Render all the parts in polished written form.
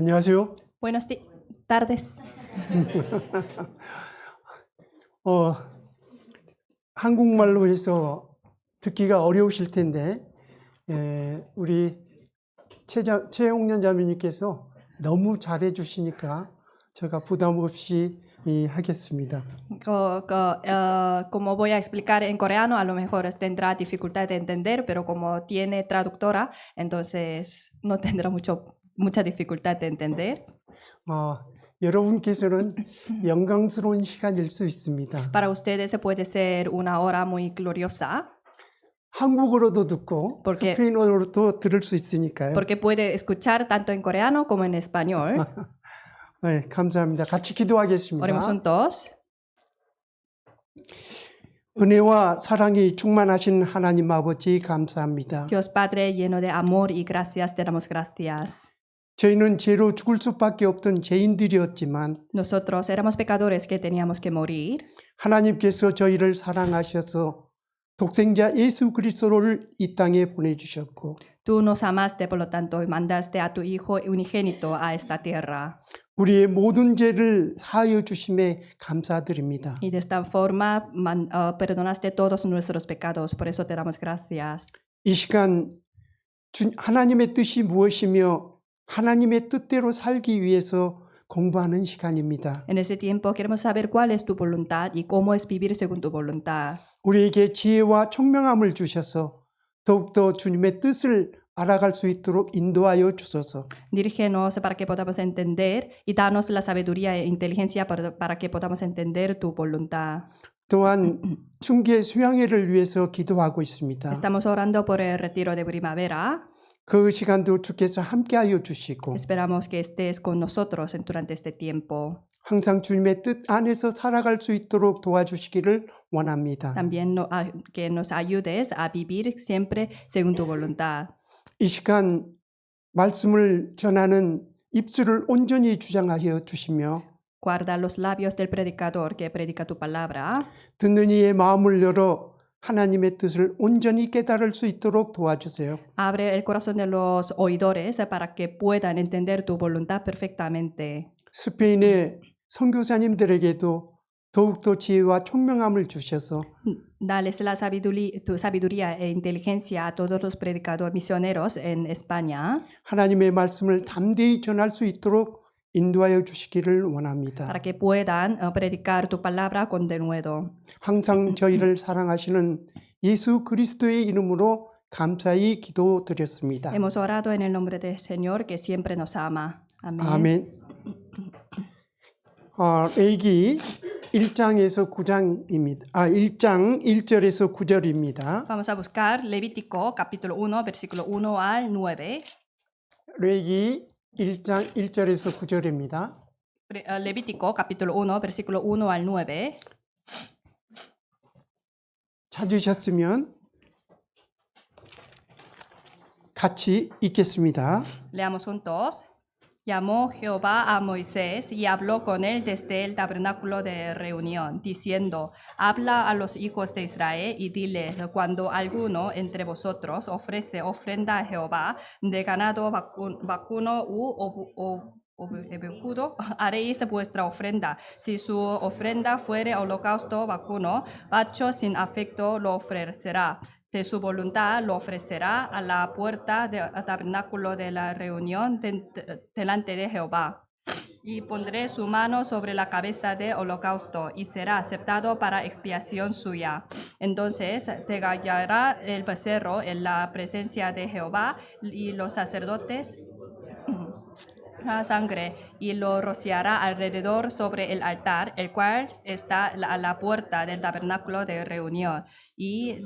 안녕하세요. Buenas tardes. 한국말로 해서 듣기가 어려우실 텐데 우리 최홍련 자매님께서 너무 잘해 주시니까 제가 부담 없이 하겠습니다. Como voy a explicar en coreano, a lo mejor tendrá dificultad de entender, pero como tiene traductora, entonces no tendrá mucha dificultad de entender. 여러분께서는 영광스러운 시간일 수 있습니다. Para ustedes puede ser una hora muy gloriosa. 한국어로도 듣고 스페인어로도 들을 수 있으니까요. Porque puede escuchar tanto en coreano como en español. 네, 감사합니다. 같이 기도하겠습니다. Oremos juntos. 은혜와 사랑이 충만하신 하나님 아버지 감사합니다. Dios Padre lleno de amor y gracias, te damos gracias. 저희는 죄로 죽을 수밖에 없던 죄인들이었지만 Nosotros éramos pecadores que teníamos que morir. 하나님께서 저희를 사랑하셔서 독생자 예수 그리스도를 이 땅에 보내주셨고 Tú nos amaste, por lo tanto, y mandaste a tu Hijo unigénito a esta tierra. 우리의 모든 죄를 사하여 주심에 감사드립니다. Y de esta forma perdonaste todos nuestros pecados, por eso te damos gracias. 이 시간 하나님의 뜻이 무엇이며 하나님의 뜻대로 살기 위해서 공부하는 시간입니다. En ese tiempo queremos saber cuál es tu voluntad y cómo es vivir según tu voluntad. 우리에게 지혜와 총명함을 주셔서 더욱더 주님의 뜻을 알아갈 수 있도록 인도하여 주소서. Dirígenos para que podamos entender y danos la sabiduría e inteligencia para que podamos entender tu voluntad. 또한 중계 수양회를 위해서 기도하고 있습니다. Estamos orando por el retiro de primavera. 그 시간도 주께서 함께하여 주시고 Esperamos que estés con nosotros durante este tiempo. 항상 주님의 뜻 안에서 살아갈 수 있도록 도와주시기를 원합니다. También que nos ayudes a vivir siempre según tu voluntad. 이 시간 말씀을 전하는 입술을 온전히 주장하여 주시며 Guarda los labios del predicador que predica tu palabra. 듣는 이의 마음을 열어 하나님의 뜻을 온전히 깨달을 수 있도록 도와주세요. Abre el corazón de los oidores para que puedan entender tu voluntad perfectamente. 스페인의 선교사님들에게도 더욱더 지혜와 총명함을 주셔서 Dales tu sabiduría e inteligencia a todos los predicadores misioneros en España 하나님의 말씀을 담대히 전할 수 있도록 인도하여 주시기를 원합니다. para que puedan predicar tu palabra con denuedo. 항상 저희를 사랑하시는 예수 그리스도의 이름으로 감사히 기도드렸습니다. Hemos orado en el nombre del Señor que siempre nos ama. Amén. 아멘. 레위기 1장에서 9장입니다. 1장 1절에서 9절입니다. Vamos a buscar Levítico capítulo 1 versículo 1 al 9. 레위기 1장 1절에서 9절입니다. Levítico capítulo 1 versículo 1 al 9. 찾으셨으면 같이 읽겠습니다. Leamos juntos. Llamó Jehová a Moisés y habló con él desde el tabernáculo de reunión, diciendo: Habla a los hijos de Israel y dile: Cuando alguno entre vosotros ofrece ofrenda a Jehová de ganado vacuno u ovejudo, haréis vuestra ofrenda. Si su ofrenda fuere holocausto vacuno, macho sin afecto lo ofrecerá. De su voluntad lo ofrecerá a la puerta del tabernáculo de la reunión delante de Jehová. Y pondré su mano sobre la cabeza de holocausto y será aceptado para expiación suya. Entonces degollará el becerro en la presencia de Jehová y los sacerdotes la sangre y lo rociará alrededor sobre el altar, el cual está a la puerta del tabernáculo de reunión, y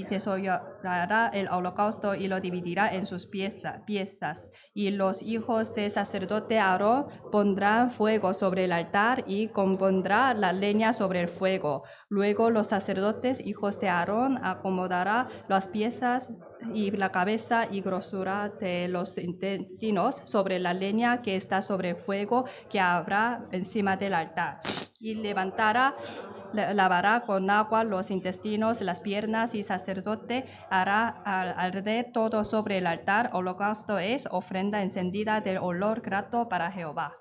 desollará el holocausto y lo dividirá en sus piezas. Y los hijos del sacerdote Aarón pondrán fuego sobre el altar y compondrá la leña sobre el fuego. Luego los sacerdotes, hijos de Aarón, acomodarán las piezas y la cabeza y grosura de los intestinos sobre la leña que está sobre el fuego que habrá encima del altar. Y levantará lavará con agua los intestinos, las piernas, y sacerdote hará arder todo sobre el altar. Holocausto es ofrenda encendida de olor grato para Jehová.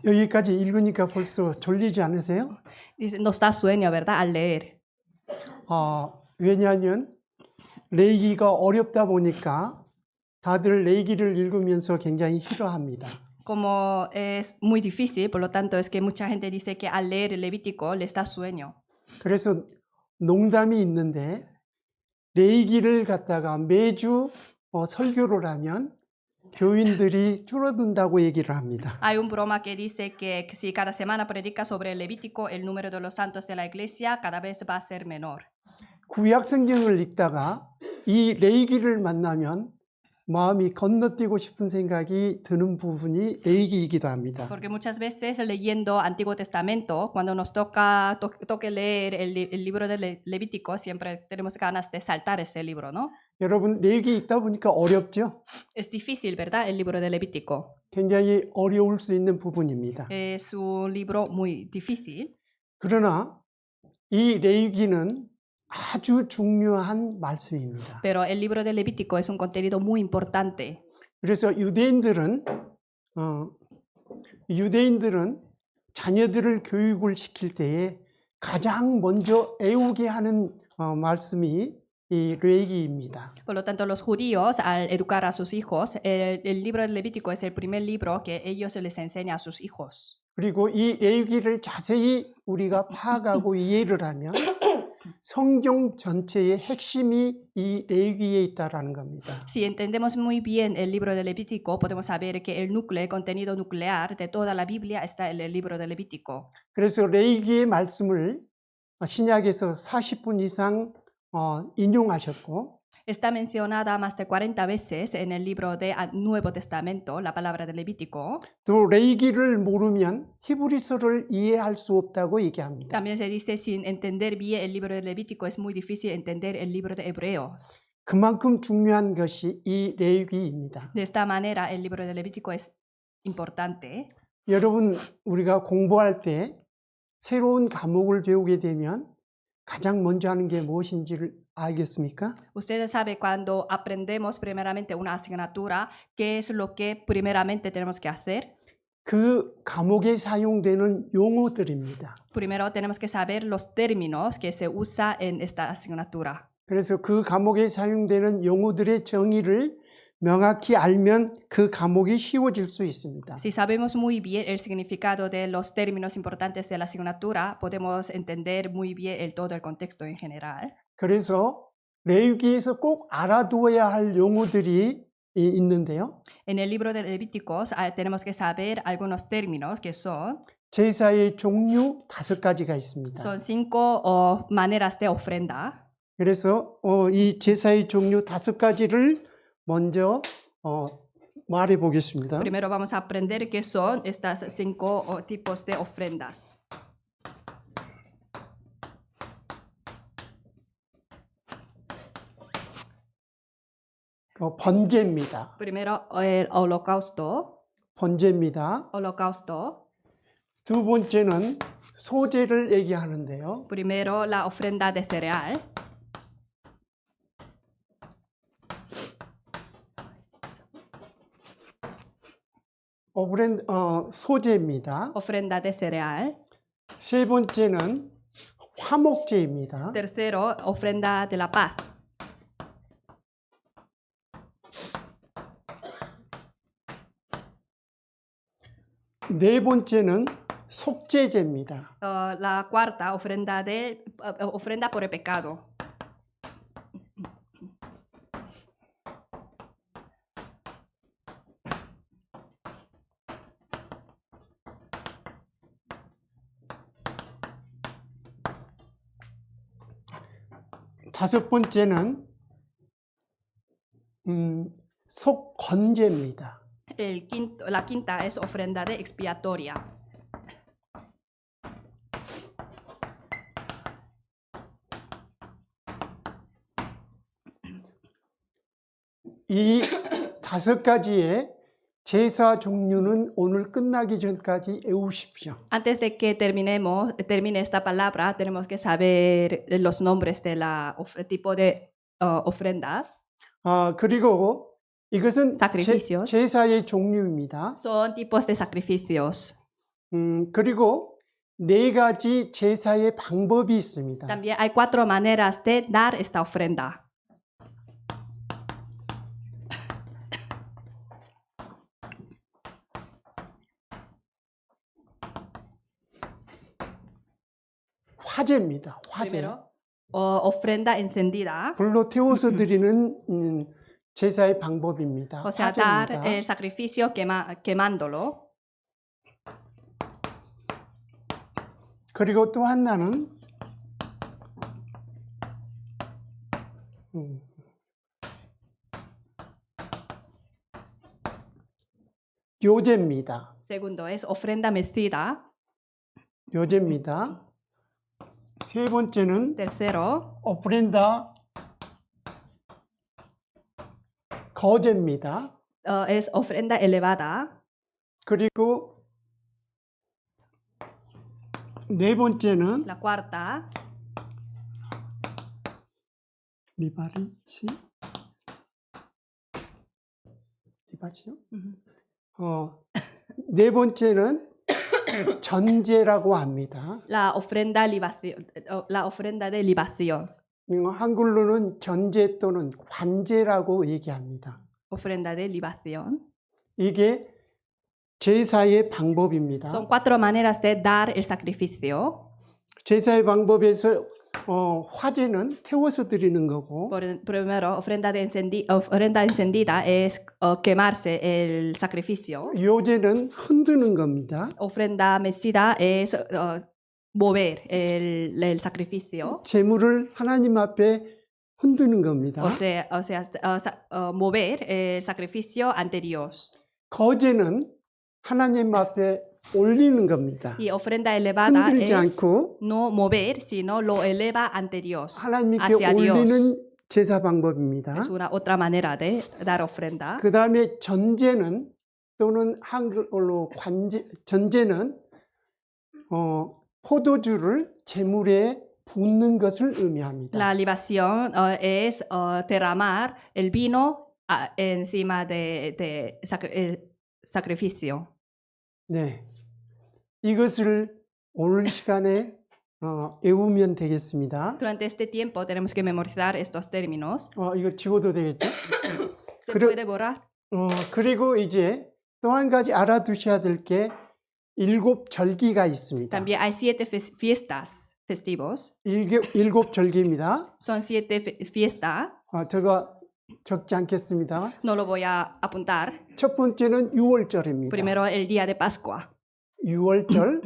여기까지 읽으니까 벌써 졸리지 않으세요? Dice, nos da sueño, ¿verdad? Al leer. 왜냐하면 레위기가 어렵다 보니까 다들 레위기를 읽으면서 굉장히 힘들어합니다. Como es muy difícil, por lo tanto es que mucha gente dice que al leer el Levítico les da sueño. 그래서 농담이 있는데 레위기를 갖다가 매주 설교를 하면 교인들이 줄어든다고 얘기를 합니다. Hay un broma que dice que si cada semana predica sobre el Levítico, el número de los santos de la iglesia cada vez va a ser menor. 구약 성경을 읽다가 이 레위기를 만나면 마음이 건너뛰고 싶은 생각이 드는 부분이 레위기이기도 합니다. Porque muchas veces leyendo Antiguo Testamento, cuando nos toque leer el libro de Levítico, siempre tenemos ganas de saltar ese libro, ¿no? 여러분 레위기 읽다 보니까 어렵죠? Es difícil, ¿verdad? El libro de Levítico. 굉장히 어려울 수 있는 부분입니다. Es un libro muy difícil. 그러나 이 레위기는 아주 중요한 말씀입니다. Pero el libro de Levítico es un contenido muy importante. 그래서 유대인들은 자녀들을 교육을 시킬 때에 가장 먼저 애우게 하는 말씀이 이 레위기입니다. Por lo tanto, los judíos, al educar a sus hijos, el libro de Levítico es el primer libro que ellos les enseñan a sus hijos. 그리고 이 레위기를 자세히 우리가 파악하고 이해를 하면 성경 전체의 핵심이 이 레위기에 있다라는 겁니다. Si entendemos muy bien el libro de Levítico, podemos saber que el núcleo, el contenido nuclear de toda la Biblia está en el libro de Levítico. 그래서 레위기의 말씀을 신약에서 40분 이상 인용하셨고 Está mencionada más de 40 veces en el libro de Nuevo Testamento, la palabra de Levítico. 또 레위기를 모르면 히브리서를 이해할 수 없다고 얘기합니다. También se dice, sin entender bien el libro de Levítico, es muy difícil entender el libro de Hebreos. 그만큼 중요한 것이 이 레위기입니다. De esta manera, el libro de Levítico es importante. 여러분, 우리가 공부할 때 새로운 과목을 배우게 되면 가장 먼저 하는 게 무엇인지를 알겠습니까? Ustedes saben cuando aprendemos primeramente una asignatura, ¿qué es lo que primeramente tenemos que hacer? 그 과목에 사용되는 용어들입니다. Primero tenemos que saber los términos que se usa en esta asignatura. 그래서 그 과목에 사용되는 용어들의 정의를 명확히 알면 그 과목이 쉬워질 수 있습니다. Si sabemos muy bien el significado de los términos importantes de la asignatura, podemos entender muy bien todo el contexto en general. 그래서 레위기에서 꼭 알아두어야 할 용어들이 있는데요. En el libro de Levíticos tenemos que saber algunos términos que son 제사의 종류 5가지가 있습니다. Son 5 maneras de ofrenda. 그래서 이 제사의 종류 5가지를 먼저 말해 보겠습니다. Primero vamos a aprender qué son estas 5 tipos de ofrendas. 번제입니다. Primero el holocausto. 번제입니다. Holocausto. 두 번째는 소제를 얘기하는데요. Primero la ofrenda de cereal. 소제입니다. Ofrenda de cereal. 세 번째는 화목제입니다. Tercero, ofrenda de la paz. 네 번째는 속죄제입니다. La cuarta, ofrenda por el pecado. 다섯 번째는 속건제입니다. La quinta es ofrenda de expiatoria. 이 5가지의 제사 종류는 오늘 끝나기 전까지 외우십시오. Antes de que termine esta palabra, tenemos que saber los nombres de la tipo de ofrendas. 그리고 이것은 Sacrificios. 제사의 종류입니다. Son tipos de sacrificios. 그리고 네 가지 제사의 방법이 있습니다. También hay 4 maneras de dar esta ofrenda. 화제입니다. 화제. Primero, ofrenda encendida. 불로 태워서 드리는 제사의 방법입니다. O sea, dar 화제입니다. el sacrificio quemándolo. 그리고 또 하나는 요제입니다. Segundo es ofrenda mecida. 요제입니다. 세 번째는 Tercero, 오프렌다 거제입니다. es ofrenda elevada. 그리고 네 번째는 La cuarta, 리바리치 리바치요? 네 번째는 전제라고 합니다. la ofrenda de libación. 한글로는 전제 또는 관제라고 얘기합니다. Ofrenda de libación. 이게 제사의 방법입니다. Son 4 maneras de dar el sacrificio. 제사의 방법에서 화제는 태워서 드리는 거고 Primero, ofrenda encendida es quemarse el sacrificio. 요제는 흔드는 겁니다. Ofrenda mecida es mover el sacrificio. 제물을 하나님 앞에 흔드는 겁니다. O sea, mover el sacrificio ante Dios. 거제는 하나님 앞에 올리는 겁니다. Y ofrenda elevada 흔들지 es 않고 no mover, sino lo eleva ante Dios, 하나님께 hacia Dios. 올리는 제사 방법입니다. Es una otra manera de dar ofrenda. 그 다음에 전제는 또는 한글로 전제는 포도주를 제물에 붓는 것을 의미합니다. La libación es derramar el vino encima de el sacrificio. 네, 이것을 오늘 시간에 외우면 되겠습니다. Durante este tiempo tenemos que memorizar estos términos. 이거 지워도 되겠죠? ¿Se puede borrar? 그리고 이제 또 한 가지 알아두셔야 될 게 7 절기가 있습니다. También hay 7 fiestas festivos. 7 절기입니다. Son 7 fiestas. 제가 적지 않겠습니다. No lo voy a apuntar. 첫 번째는 6월절입니다. Primero el día de Pascua. 6월절.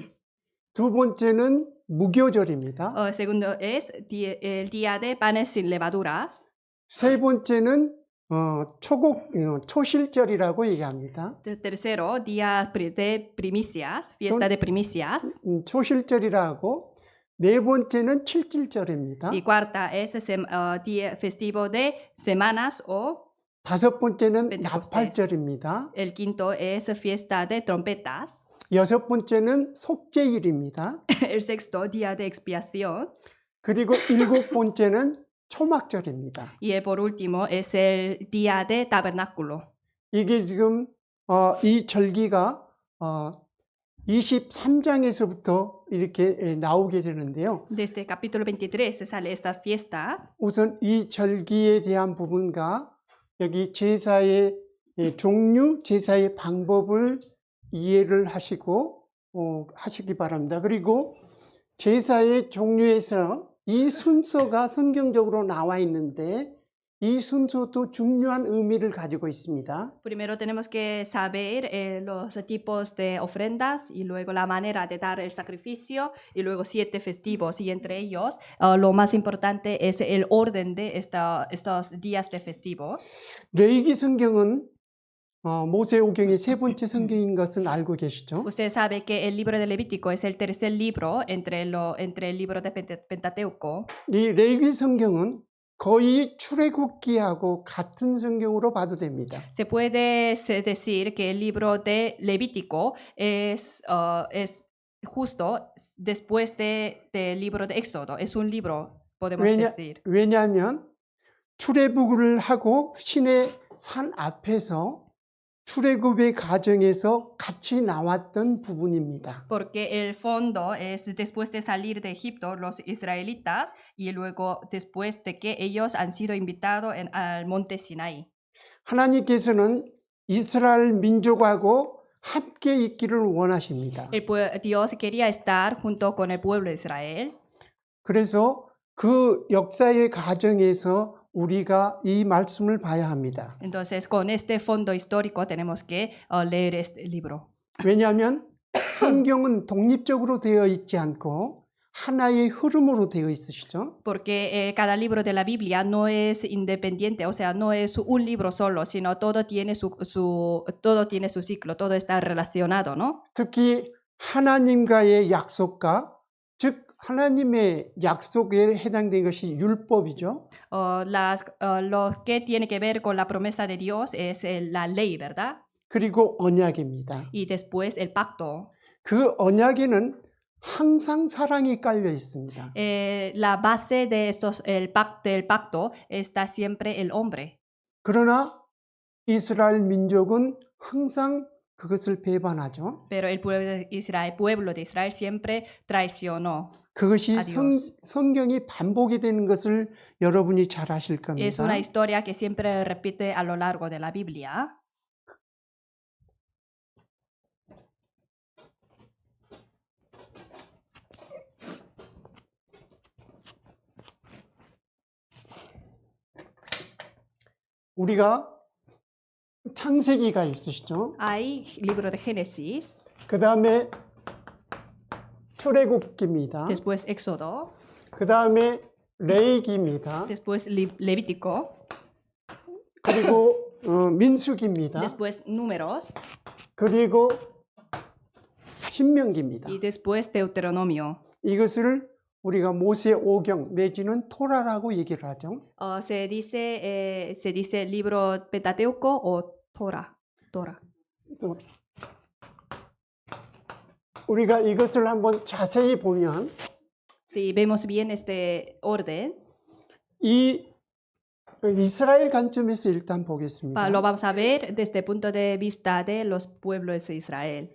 두 번째는 무교절입니다. Segundo es el día de panes sin levaduras. 세 번째는 초실절이라고 얘기합니다. Tercero, día de primicias, fiesta de primicias. 초실절이라고 네 번째는 칠칠절입니다. Y cuarta es día festivo de semanas o 다섯 번째는 Pentecostés. 나팔절입니다. el quinto es fiesta de trompetas. 여섯 번째는 속죄일입니다. El sexto, día de expiación. 그리고 일곱 번째는 초막절입니다. Y por último es el día de tabernáculo. 이게 지금 이 절기가 23장에서부터 이렇게 나오게 되는데요. Desde capítulo 23 se sale estas fiestas. 우선 이 절기에 대한 부분과 여기 제사의 종류, 제사의 방법을 이해를 하시고 하시기 바랍니다. 그리고 제사의 종류에서 이 순서가 성경적으로 나와 있는데 이 순서도 중요한 의미를 가지고 있습니다. Primero tenemos que saber los tipos de ofrendas y luego la manera de dar el sacrificio y luego 7 festivos y entre ellos lo más importante es el orden de estos días de festivos. 레위기 성경은 모세오경의 세 번째 성경인 것은 알고 계시죠? Usted sabe que el libro de Levítico es el tercer libro entre el libro de Pentateuco. 이 레위기 성경은 거의 출애굽기하고 같은 성경으로 봐도 됩니다. Se puede decir que el libro de Levítico es justo después del libro de Éxodo. Es un libro, podemos decir. 왜냐하면 출애굽을 하고 신의 산 앞에서 출애굽의 과정에서 같이 나왔던 부분입니다. Porque el fondo es después de salir de Egipto, los israelitas, y luego después de que ellos han sido invitados al monte Sinaí. 하나님께서는 이스라엘 민족하고 함께 있기를 원하십니다. Dios quería estar junto con el pueblo de Israel. 그래서 그 역사의 과정에서 우리가 이 말씀을 봐야 합니다. Entonces, con este fondo histórico tenemos que leer este libro. 왜냐하면 성경은 독립적으로 되어 있지 않고 하나의 흐름으로 되어 있으시죠. Porque cada libro de la Biblia no es independiente, o sea, no es un libro solo, sino todo tiene todo tiene su ciclo, todo está relacionado, ¿no? 특히 하나님과의 약속과 즉 하나님의 약속에 해당된 것이 율법이죠. Lo que tiene que ver con la promesa de Dios es la ley, ¿verdad? 그리고 언약입니다. Y después el pacto. 그 언약에는 항상 사랑이 깔려 있습니다. La base de del pacto está siempre el hombre. 그러나 이스라엘 민족은 항상 그것을 배반하죠. Pero el pueblo de Israel siempre traicionó. 그것이 a Dios. 성경이 반복이 되는 것을 여러분이 잘 아실 겁니다. Es una historia que siempre repite a lo largo de la Biblia. 우리가 창세기가 있으시죠. Hay libro de Génesis, 그 다음에 출애굽기입니다. después Éxodo, 그 다음에 레위기입니다. después Levítico, 그리고 민수기입니다. después Números 그리고 신명기입니다. y después Deuteronomio. 이것을 우리가 모세 오경 내지는 토라라고 얘기를 하죠. Se dice libro Pentateuco o Torah. 또 우리가 이것을 한번 자세히 보면 Si vemos bien este orden, 이 이스라엘 관점에서 일단 보겠습니다. lo vamos a ver desde el punto de vista de los pueblos de Israel.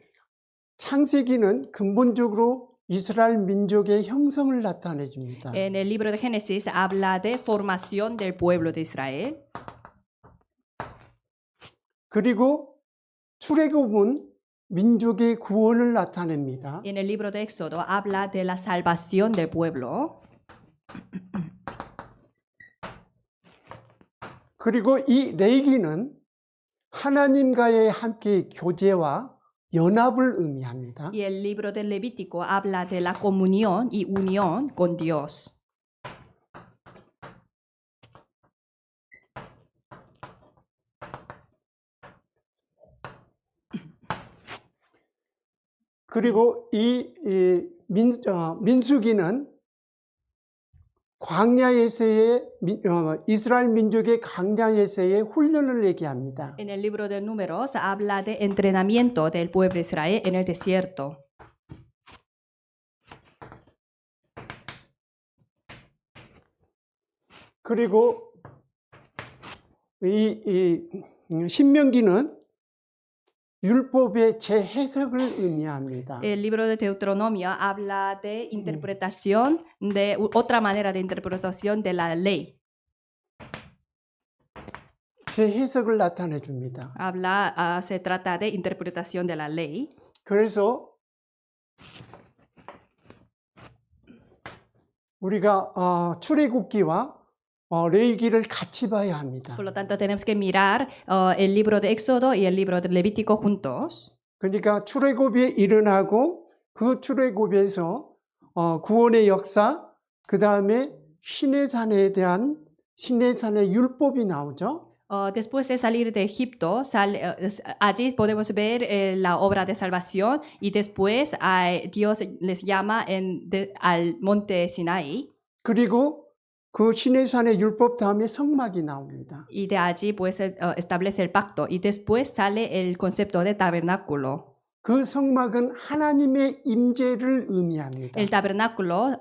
창세기는 근본적으로 이스라엘 민족의 형성을 나타내 줍니다. En el libro de Génesis habla de formación del pueblo de Israel. 그리고 출애굽은 민족의 구원을 나타냅니다. En el libro de Éxodo habla de la salvación del pueblo. 그리고 이 레위기는 하나님과의 함께 교제와 연합을 의미합니다. Y el libro del Levítico habla de la comunión y unión con Dios. 그리고 이 민수기는 광야에서의 이스라엘 민족의 광야에서의 훈련을 얘기합니다. En el libro de Números habla de entrenamiento del pueblo de Israel en el desierto. 그리고 이 신명기는 율법의 재해석을 의미합니다. El libro de Deuteronomio habla de interpretación, de otra manera de interpretación de la ley. 재해석을 나타내 줍니다. Se trata de interpretación de la ley. 그래서 우리가 출애굽기와 레위기를 같이 봐야 합니다. Por lo tanto, tenemos que mirar el libro de Éxodo y el libro de Levítico juntos. 그러니까 출애굽이 일어나고 그 출애굽에서 구원의 역사, 그 다음에 시내산에 대한 시내산의 율법이 나오죠. Después de salir de Egipto, allí podemos ver la obra de salvación y después Dios les llama al monte Sinaí. 그리고 그 시내산의 율법 다음에 성막이 나옵니다. Y de allí pues establece el pacto. Y después sale el concepto de tabernáculo. 그 성막은 하나님의 임재를 의미합니다. El tabernáculo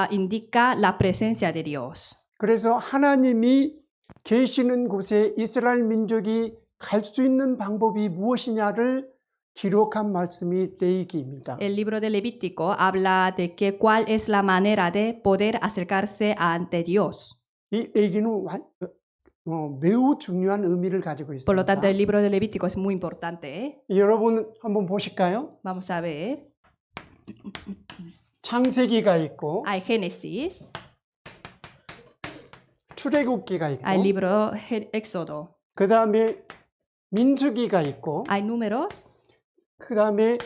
indica la presencia de Dios. 그래서 하나님이 계시는 곳에 이스라엘 민족이 갈 수 있는 방법이 무엇이냐를 기록한 말씀이 레위기입니다. El libro de Levítico habla de que cuál es la manera de poder acercarse ante Dios. 이 레위기는 매우 중요한 의미를 가지고 Por lo tanto, el 있습니다. libro de Levítico es muy importante. 여러분 한번 보실까요? Vamos a ver. 창세기가 있고 Hay Génesis, 출애굽기가 있고 hay libro Éxodo, 그 다음에 민수기가 있고 hay Números 그 다음에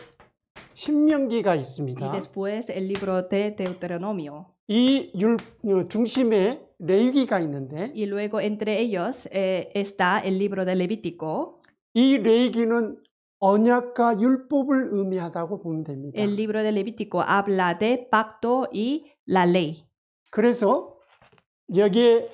신명기가 y 있습니다. después el libro de Deuteronomio. 이 중심에 레위기가 있는데 Y luego entre ellos está el libro de Levítico. 이 레위기는 언약과 율법을 의미하다고 보면 됩니다. El libro de Levítico habla de pacto y la ley. 그래서 여기에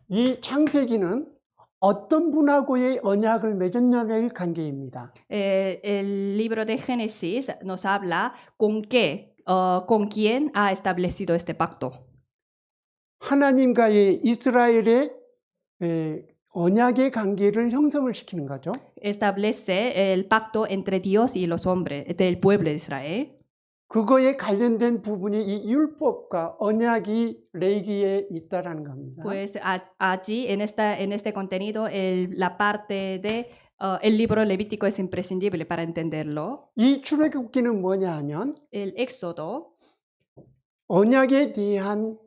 이 창세기는 어떤 분하고의 언약을 맺었냐의 관계입니다. El libro de Génesis nos habla con quién ha establecido este pacto. 하나님과의 이스라엘의 언약의 관계를 형성을 시키는 거죠. Establece el pacto entre Dios y los hombres del pueblo de Israel. 그거에 관련된 부분이 이 율법과 언약이 레위기에 있다라는 겁니다. Pues allí en este contenido la parte de el libro levítico es imprescindible para entenderlo. 이 출애굽기는 뭐냐 하면 El Éxodo 언약에 대한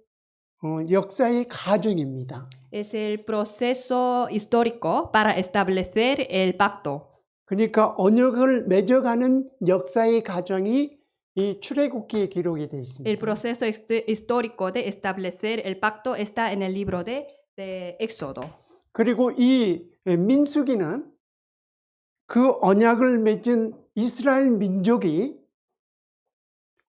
역사의 과정입니다. es el proceso histórico para establecer el pacto. 그러니까 언약을 맺어가는 역사의 과정이 이 출애굽기에 기록이 되어 있습니다. El proceso histórico de establecer el pacto está en el libro de Éxodo. 그리고 이 민수기는 그 언약을 맺은 이스라엘 민족이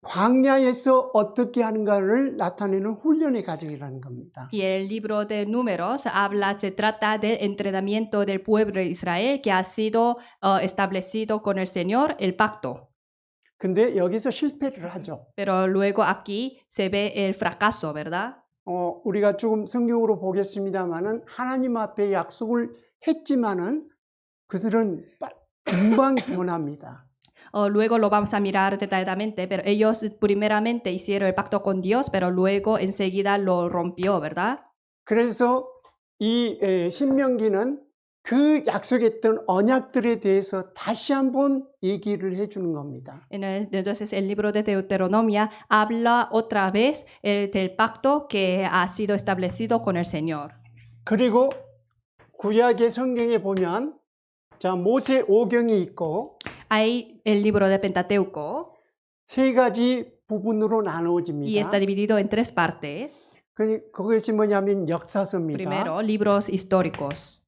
광야에서 어떻게 하는가를 나타내는 훈련의 과정이라는 겁니다. Y el libro de Números se trata del entrenamiento del pueblo de Israel que ha sido establecido con el Señor, el pacto. 근데 여기서 실패를 하죠. Pero luego aquí se ve el fracaso, ¿verdad? 우리가 조금 성경으로 보겠습니다만은 하나님 앞에 약속을 했지만은 그들은 금방 변합니다. Luego lo vamos a mirar detalladamente, pero ellos primeramente hicieron el pacto con Dios, pero luego enseguida lo rompió, ¿verdad? 그래서 이 신명기는 그 약속했던 언약들에 대해서 다시 한번 얘기를 해주는 겁니다. Entonces el libro de Deuteronomio habla otra vez del pacto que ha sido establecido con el Señor. 그리고 구약의 성경에 보면 자 모세 오경이 있고 Hay el libro de Pentateuco 세 가지 부분으로 y 나누어집니다. está dividido en tres partes. 그것이 뭐냐면 역사서입니다. Primero, libros históricos.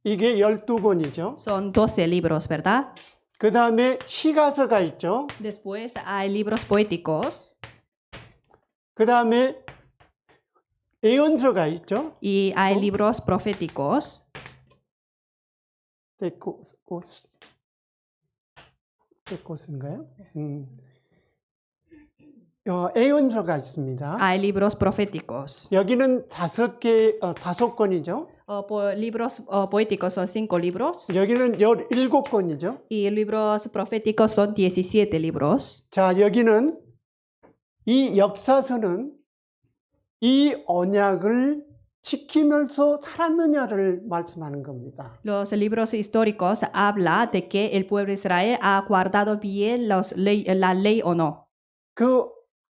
이게 12권이죠. Son 12 libros, ¿verdad? 그 다음에 시가서가 있죠. Después hay libros poéticos 그 다음에 예언서가 있죠. y hay libros proféticos. 데코스인가요? 예언서가 있습니다. Hay libros proféticos. 여기는 5권이죠. Libros poéticos son 5 libros 여기는 17권이죠. y libros proféticos son 17 libros. 자, 여기는 이 역사서는 이 언약을 지키면서 살았느냐를 말씀하는 겁니다. Los libros históricos habla de que el pueblo de Israel ha guardado bien la ley o no. 그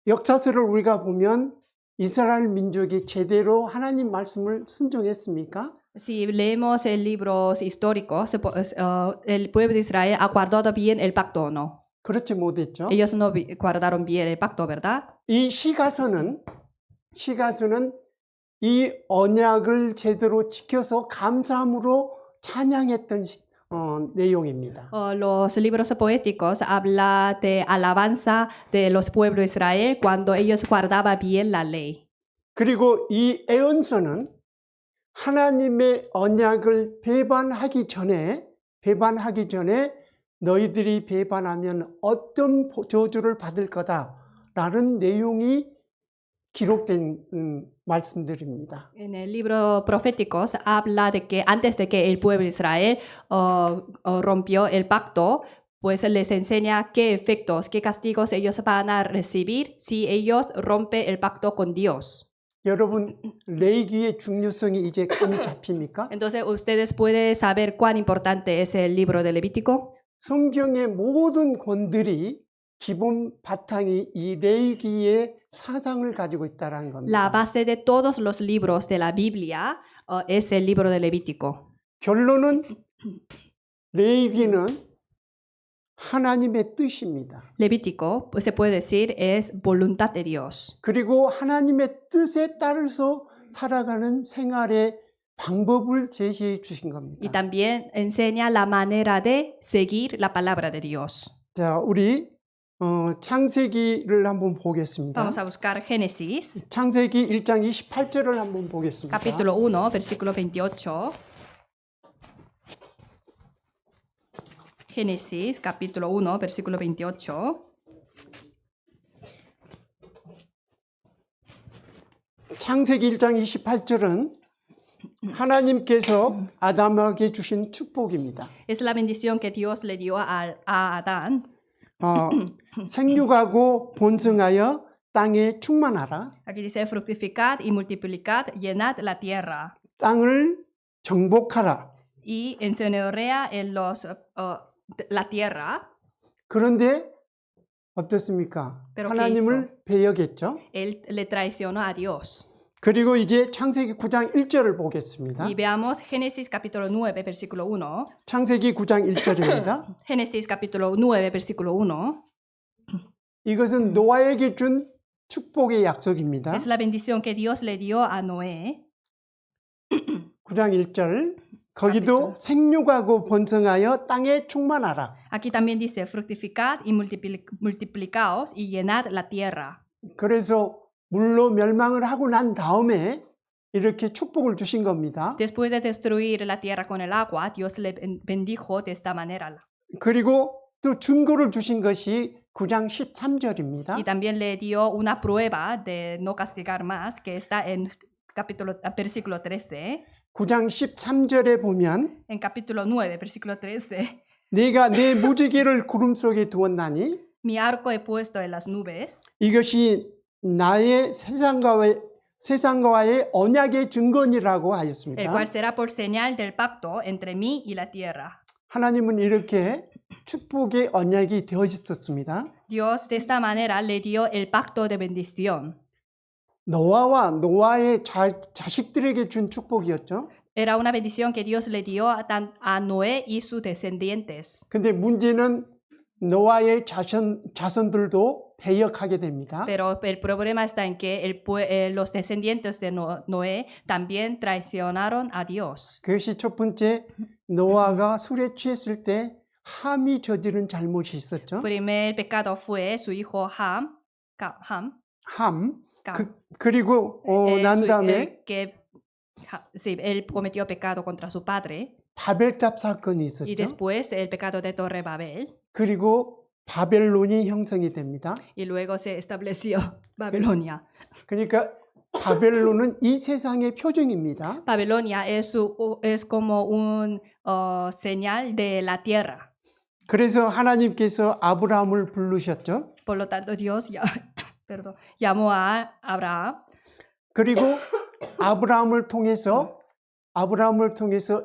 역사서를 우리가 보면 이스라엘 민족이 제대로 하나님 말씀을 순종했습니까? Si leemos el libros históricos, el pueblo de Israel ha guardado bien el pacto o no. 그렇지 못했죠. Ellos no guardaron bien el pacto, ¿verdad? 이 시가서는 이 언약을 제대로 지켜서 감사함으로 찬양했던 내용입니다. Los libros poéticos habla de alabanza de los pueblos de Israel cuando ellos guardaban bien la ley. 그리고 이 애언서는 하나님의 언약을 배반하기 전에 너희들이 배반하면 어떤 저주를 받을 거다라는 내용이 기록된 말씀들입니다. En el libro Proféticos habla de que antes de que el pueblo de Israel rompió el pacto, pues les enseña qué efectos, qué castigos ellos van a recibir si ellos rompen el pacto con Dios. 여러분, 레위기의 중요성이 이제 감이 잡힙니까? Entonces, ustedes pueden saber cuán importante es el libro de Levítico. 성경의 모든 권들이 기본 바탕이 이 레위기의 사상을 가지고 있다는 겁니다. La base de todos los libros de la Biblia es el libro de Levítico. 결론은 레위기는 하나님의 뜻입니다. Levítico, pues se puede decir, es voluntad de Dios. 그리고 하나님의 뜻에 따라서 살아가는 생활의 방법을 제시해 주신 겁니다. Y también enseña la manera de seguir la palabra de Dios. 자, 우리 창세기를 한번 보겠습니다. Vamos a buscar Génesis, 창세기 1장 28절을 한번 보겠습니다. capítulo 1, versículo 28. Génesis, capítulo 1, versículo 28. 창세기 1장 28절은 하나님께서 아담에게 주신 축복입니다. Es la bendición que Dios le dio a Adán. 생육하고 번성하여 땅에 충만하라. Aquí dice, fructificad y multiplicad, llenad la tierra. 땅을 정복하라. Y enseñorea en la tierra. 그런데 어떻습니까? Pero 하나님을 배역했죠. Él le traicionó a Dios. 그리고 이제 창세기 9장 1절을 보겠습니다. Y veamos Génesis capítulo 9, versículo 1. 창세기 9장 1절입니다. Génesis capítulo 9, versículo 1. 이것은 노아에게 준 축복의 약속입니다. Es la bendición que Dios le dio a Noé. 9장 1절 거기도 생육하고 번성하여 땅에 충만하라. Aquí también dice, fructificad y multiplicaos y llenad la tierra. 그래서 물로 멸망을 하고 난 다음에 이렇게 축복을 주신 겁니다. Después de destruir la tierra con el agua, Dios le bendijo de esta manera. 그리고 또 증거를 주신 것이 9장 13절입니다. Y también le dio una prueba de no castigar más, que está en versículo 13. 9장 13절에 보면 En capítulo 9, versículo 13. 내가 내 무지개를 구름 속에 두었나니 Mi arco he puesto en las nubes. 이것이 나의 세상과의 언약의 증거니라고 하였습니다. El cual será por señal del pacto entre mí y la tierra. 하나님은 이렇게 축복의 언약이 되어 있었습니다. Dios de esta manera le dio el pacto de bendición. 노아와 노아의 자식들에게 준 축복이었죠. Era una bendición que Dios le dio a Noé y sus descendientes. 근데 문제는 노아의 자손들도 배역하게 됩니다. Pero el problema está en que los descendientes de Noé también traicionaron a Dios. 그것이 첫 번째, 노아가 술에 취했을 때 함이 저지른 잘못이 있었죠. Primer pecado fue su hijo Ham. 그리고 난 다음에 él cometió pecado contra su padre. 바벨탑 사건이 Y 있었죠. después el pecado de Torre Babel. 그리고 바벨론이 형성이 됩니다. Y luego se estableció Babilonia. 그러니까 바벨론은 이 세상의 표징입니다. Babilonia es como un señal de la tierra. 그래서 하나님께서 아브라함을 부르셨죠. Por lo tanto, Dios llamó a Abraham. 그리고 아브라함을 통해서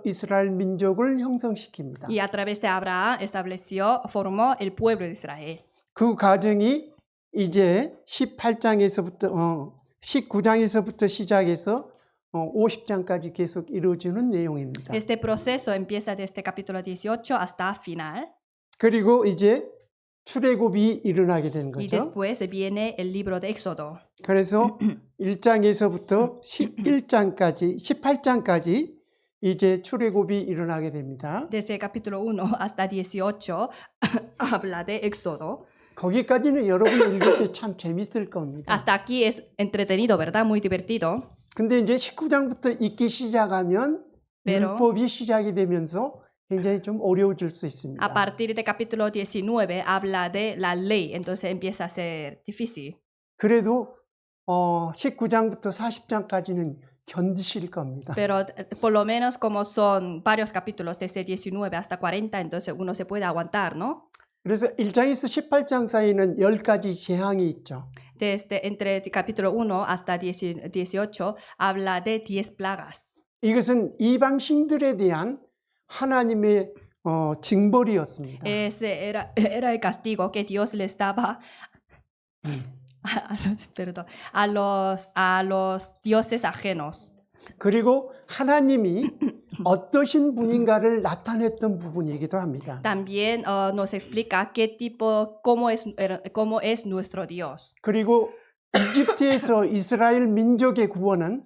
이스라엘 민족을 형성시킵니다. Y a través de Abraham formó el pueblo de Israel. 그 과정이 이제 19장에서부터 시작해서 50장까지 계속 이루어지는 내용입니다. Este proceso empieza desde capítulo 18 hasta final. 그리고 이제 출애굽이 일어나게 된 Y 거죠. después viene el libro de Éxodo. 그래서 1장에서부터 18장까지 이제 출애굽이 일어나게 됩니다. Desde el capítulo 1 hasta 18 habla de Éxodo. 거기까지는 여러분이 읽을 때 참 재밌을 겁니다. Hasta aquí es entretenido, ¿verdad? Muy divertido. 근데 이제 19장부터 읽기 시작하면 Pero- 율법이 시작이 되면서 굉장히 좀 어려워질 수 있습니다. A partir del capítulo 19 habla de la ley, entonces empieza a ser difícil. 그래도 19장부터 40장까지는 견디실 겁니다. Pero por lo menos como son varios capítulos, desde 19 hasta 40, entonces uno se puede aguantar, ¿no? 그래서 1장에서 18장 사이는 10가지 재앙이 있죠. Desde entre el capítulo 1 hasta 18 habla de 10 plagas. 이것은 이방신들에 대한 하나님의 징벌이었습니다. Ese era el castigo que Dios les daba a los dioses ajenos. 그리고 하나님이 어떠신 분인가를 나타냈던 부분이기도 합니다. También nos explica qué tipo, cómo es nuestro Dios. 그리고 이집트에서 이스라엘 민족의 구원은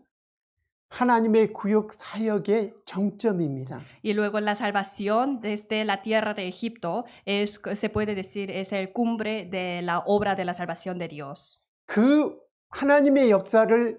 하나님의 구역 사역의 정점입니다. Y luego la salvación desde la tierra de Egipto se puede decir es el cumbre de la obra de la salvación de Dios. 그 하나님의 역사를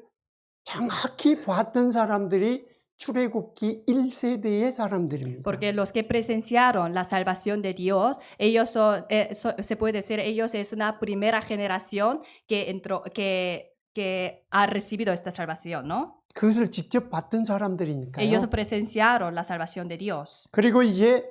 정확히 봤던 사람들이 출애굽기 1세대의 사람들입니다. Porque los que presenciaron la salvación de Dios, ellos se puede decir, ellos es una primera generación que ha recibido esta salvación, ¿no? 그것을 직접 봤던 사람들이니까요. Ellos presenciaron la salvación de Dios. 그리고 이제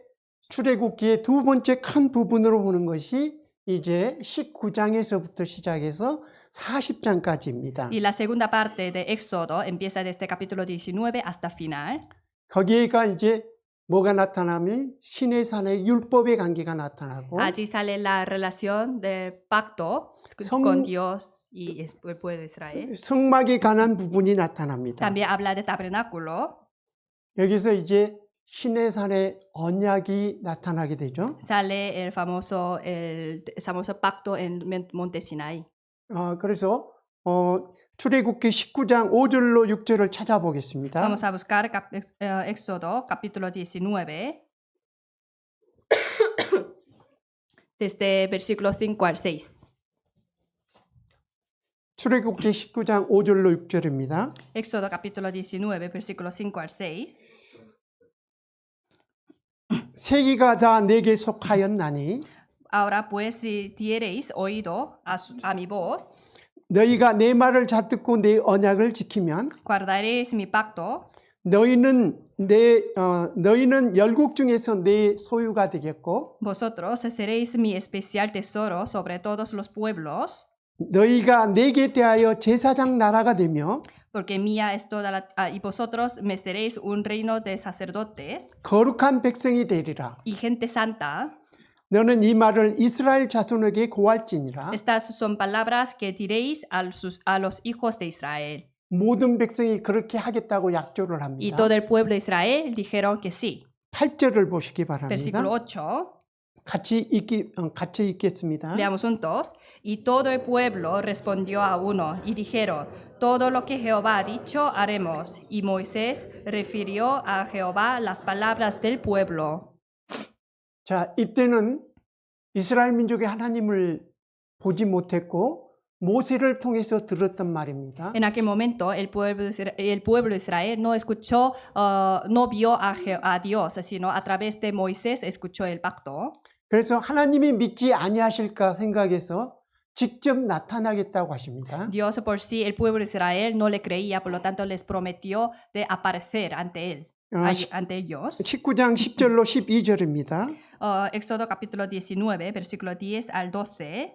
출애굽기의 두 번째 큰 부분으로 보는 것이 이제 19장에서부터 시작해서 40장까지입니다. Y la segunda parte de Éxodo empieza desde capítulo 19 hasta final. 거기에가 이제 뭐가 나타나면 시내산의 율법의 관계가 나타나고 Allí sale la relación del pacto 성- con Dios y el pueblo de Israel. 성막에 관한 부분이 나타납니다. También habla de tabernáculo. 여기서 이제 시내산의 언약이 나타나게 되죠. Sale el famoso pacto en Monte Sinai. 그래서 출애굽기 19장 5절로 6절을 찾아보겠습니다. Vamos a buscar Éxodo capítulo 19, desde versículos 5 al 6. 출애굽기 19장 5절로 6절입니다. Éxodo capítulo 19, versículos 5 al 6. 세기가 다 내게 속하였나니 Ahora pues, si diereis oído a mi voz, 너희가 내 말을 잡듣고 내 언약을 지키면 guardaréis mi pacto, 너희는 열국 중에서 내 소유가 되겠고 vosotros seréis mi especial tesoro sobre todos los pueblos, 너희가 내게 대하여 제사장 나라가 되며 porque mía es toda y vosotros me seréis un reino de sacerdotes 거룩한 백성이 되리라. y gente santa. 너는 이 말을 이스라엘 자손에게 고할지니라. Estas son palabras que diréis a los hijos de Israel. 모든 백성이 그렇게 하겠다고 약조를 Y 합니다. todo el pueblo de Israel dijeron que sí. 8절을 보시기 바랍니다. Versículo 8. 같이 읽겠습니다. Leamos juntos. Y todo el pueblo respondió a uno y dijeron, todo lo que Jehová ha dicho haremos. Y Moisés refirió a Jehová las palabras del pueblo. 자, 이때는 이스라엘 민족이 하나님을 보지 못했고 모세를 통해서 들었단 말입니다. En aquel momento el pueblo de Israel no escuchó, no vio a Dios, sino a través de Moisés escuchó el pacto. 그래서 하나님이 믿지 아니하실까 생각해서 직접 나타나겠다고 하십니다. Dios por sí, el pueblo de Israel no le creía, por lo tanto les prometió de aparecer ante él, ante ellos. 19장 10절로 12절입니다. Éxodo capítulo 19, versículo 10 al 12.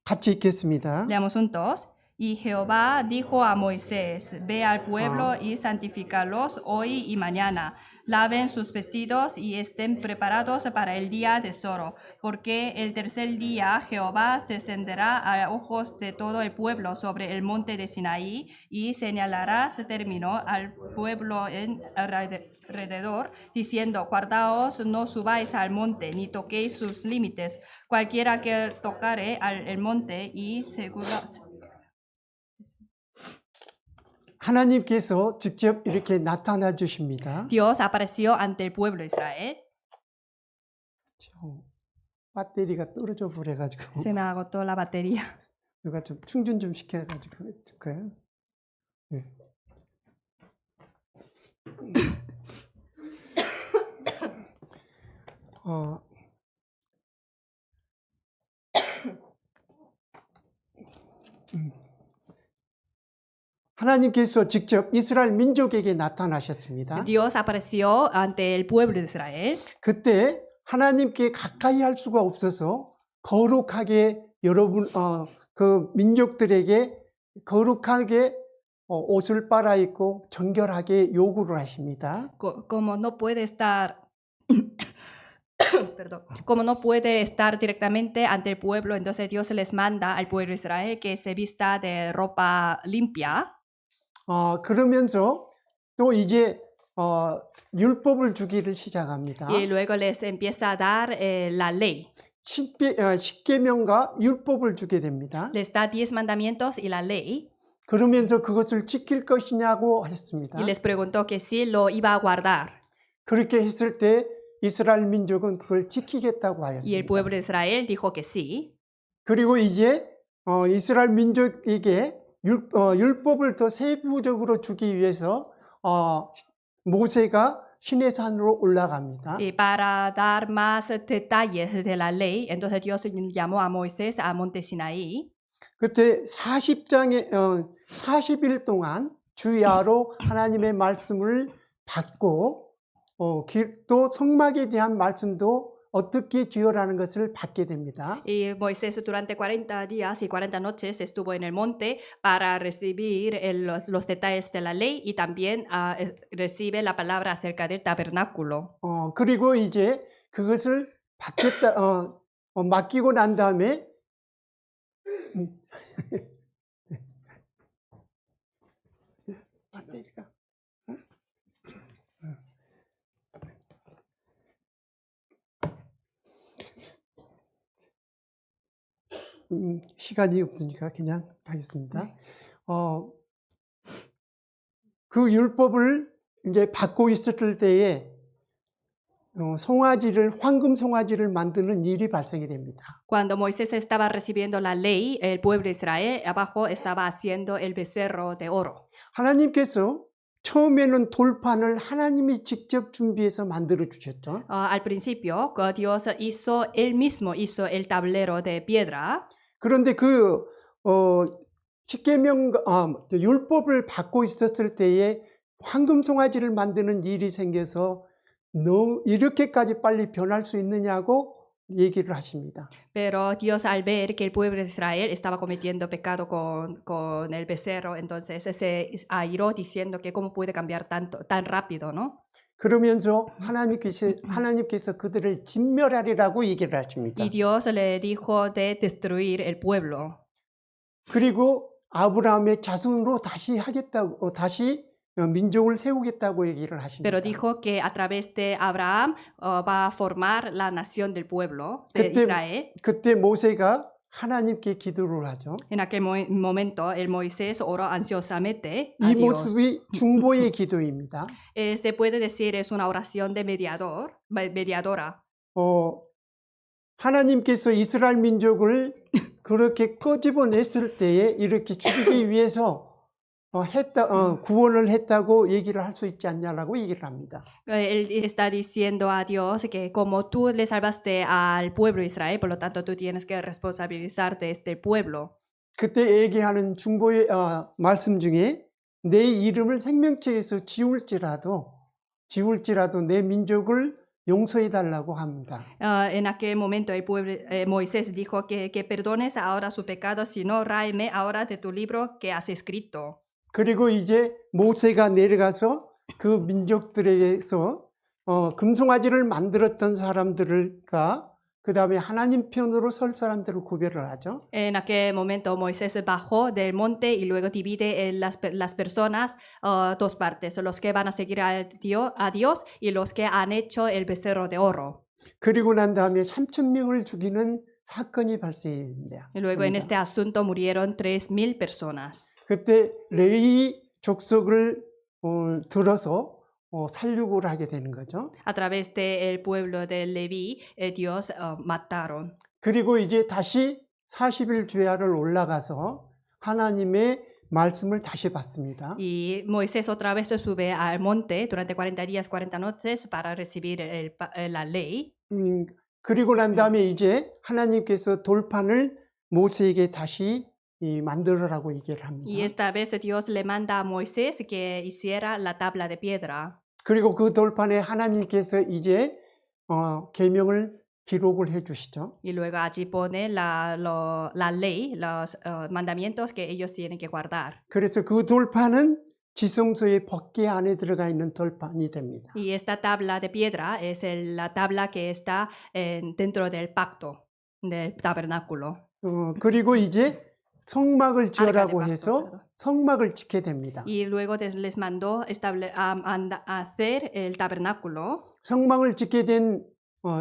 같이 읽겠습니다. Leamos juntos. Y Jehová dijo a Moisés, ve al pueblo y santifícalos hoy y mañana. Laven sus vestidos y estén preparados para el día de Soro, porque el tercer día Jehová descenderá a ojos de todo el pueblo sobre el monte de Sinaí y señalará su término al pueblo en alrededor, diciendo, guardaos, no subáis al monte, ni toquéis sus límites. Cualquiera que tocare el monte y seguro... 하나님께서 직접 이렇게 나타나 주십니다. Dios apareció ante el pueblo de Israel. 배터리가 떨어져 버려가지고 Se me agotó la batería. 누가 좀 충전 좀 시켜가지고 해줄까요? 네. 하나님께서 직접 이스라엘 민족에게 나타나셨습니다. Dios apareció ante el pueblo de Israel. 그때 하나님께 가까이 할 수가 없어서 거룩하게 그 민족들에게 거룩하게 옷을 빨아입고 정결하게 요구를 하십니다. Como no puede estar, perdón, como no puede estar directamente ante el pueblo, entonces Dios les manda al pueblo de Israel que se vista de ropa limpia. 그러면서 또 이제 율법을 주기를 시작합니다. Y luego les empieza a dar la ley. 십계명과 율법을 주게 됩니다. Les da 10 mandamientos y la ley. 그러면서 그것을 지킬 것이냐고 했습니다. Y les preguntó que si lo iba a guardar. 그렇게 했을 때 이스라엘 민족은 그걸 지키겠다고 Y el 하였습니다. pueblo de Israel dijo que sí. 그리고 이제 이스라엘 민족에게 율법을 더 세부적으로 주기 위해서 모세가 시내산으로 올라갑니다. Y para dar más detalles de la ley, entonces Dios llamó a Moisés a Monte Sinaí. 그때 40일 동안 주야로 하나님의 말씀을 받고 또 성막에 대한 말씀도 어떻게 지으라는 것을 받게 됩니다. Y Moisés durante 40 días y 40 noches estuvo en el monte para recibir los detalles de la ley y también recibe la palabra acerca del tabernáculo. 그리고 이제 그것을 맡기고 난 다음에 시간이 없으니까 그냥 하겠습니다. 그 율법을 이제 받고 있었을 때에 황금 송아지를 만드는 일이 발생이 됩니다. Cuando Moisés estaba recibiendo la ley, el pueblo de Israel abajo estaba haciendo el becerro de oro. 하나님께서 처음에는 돌판을 하나님이 직접 준비해서 만들어 주셨죠. Al principio, Dios él mismo hizo el tablero de piedra. 그런데 그 십계명 율법을 받고 있었을 때에 황금 송아지를 만드는 일이 생겨서 너 이렇게까지 빨리 변할 수 있느냐고 얘기를 하십니다. Pero Dios al ver que el pueblo de Israel estaba cometiendo pecado con el becerro, entonces se airó diciendo que cómo puede cambiar tan rápido, ¿no? 그러면서 하나님께서 그들을 진멸하리라고 얘기를 하십니다. Y Dios le dijo de destruir el pueblo. 그리고 아브라함의 자손으로 다시 민족을 세우겠다고 얘기를 하십니다. Pero dijo que a través de Abraham va a formar la nación del pueblo de Israel. 그때 모세가 하나님께 기도를 하죠. En aquel momento, el Moisés oró ansiosamente a 이 Dios. 모습이 중보의 기도입니다. Se puede decir es una oración de mediadora. 하나님께서 이스라엘 민족을 그렇게 끄집어냈을 때에 이렇게 죽이기 위해서 구원을 했다고 얘기를 할 수 있지 않냐라고 얘기를 합니다. Él está diciendo a Dios que como tú le salvaste al pueblo de Israel, por lo tanto tú tienes que responsabilizarte de este pueblo. 그때 얘기하는 중보의 말씀 중에 내 이름을 생명책에서 지울지라도 내 민족을 용서해 달라고 합니다. En aquel momento el pueblo, Moisés dijo que perdones ahora su pecado, si no, ráeme ahora de tu libro que has escrito. 그리고 이제 모세가 내려가서 그 민족들에게서 금송아지를 만들었던 사람들과 그 다음에 하나님 편으로 설 사람들을 구별을 하죠. En aquel momento Moisés bajó del monte y luego divide las personas dos partes, los que van a seguir a Dios y los que han hecho el becerro de oro. 그리고 난 다음에 3,000명을 죽이는 사건이 발생합니다. Y luego en este asunto murieron 3,000 personas. 그때 레위 족속을 들어서 살육을 하게 되는 거죠. A través del pueblo de Leví, Dios mataron. 그리고 이제 다시 40일 주야를 올라가서 하나님의 말씀을 다시 받습니다. Y Moisés otra vez sube al monte durante 40 días, 40 noches para recibir la ley. 그리고 난 다음에 이제 하나님께서 돌판을 모세에게 다시 만들어라고 얘기를 Y 합니다. esta vez Dios le manda a Moisés que hiciera la tabla de piedra. 그리고 그 돌판에 하나님께서 이제 계명을 기록을 해 주시죠. Y luego allí pone la ley, los mandamientos que ellos tienen que guardar. 그래서 그 돌판은 지성소의 법궤 안에 들어가 있는 돌판이 됩니다. Y esta tabla de piedra es la tabla que está dentro del pacto, del tabernáculo. 그리고 이제 성막을 지으라고 Arca de 해서 pacto, 성막을 짓게 됩니다. Y luego les mandó a hacer el tabernáculo. 성막을 짓게 된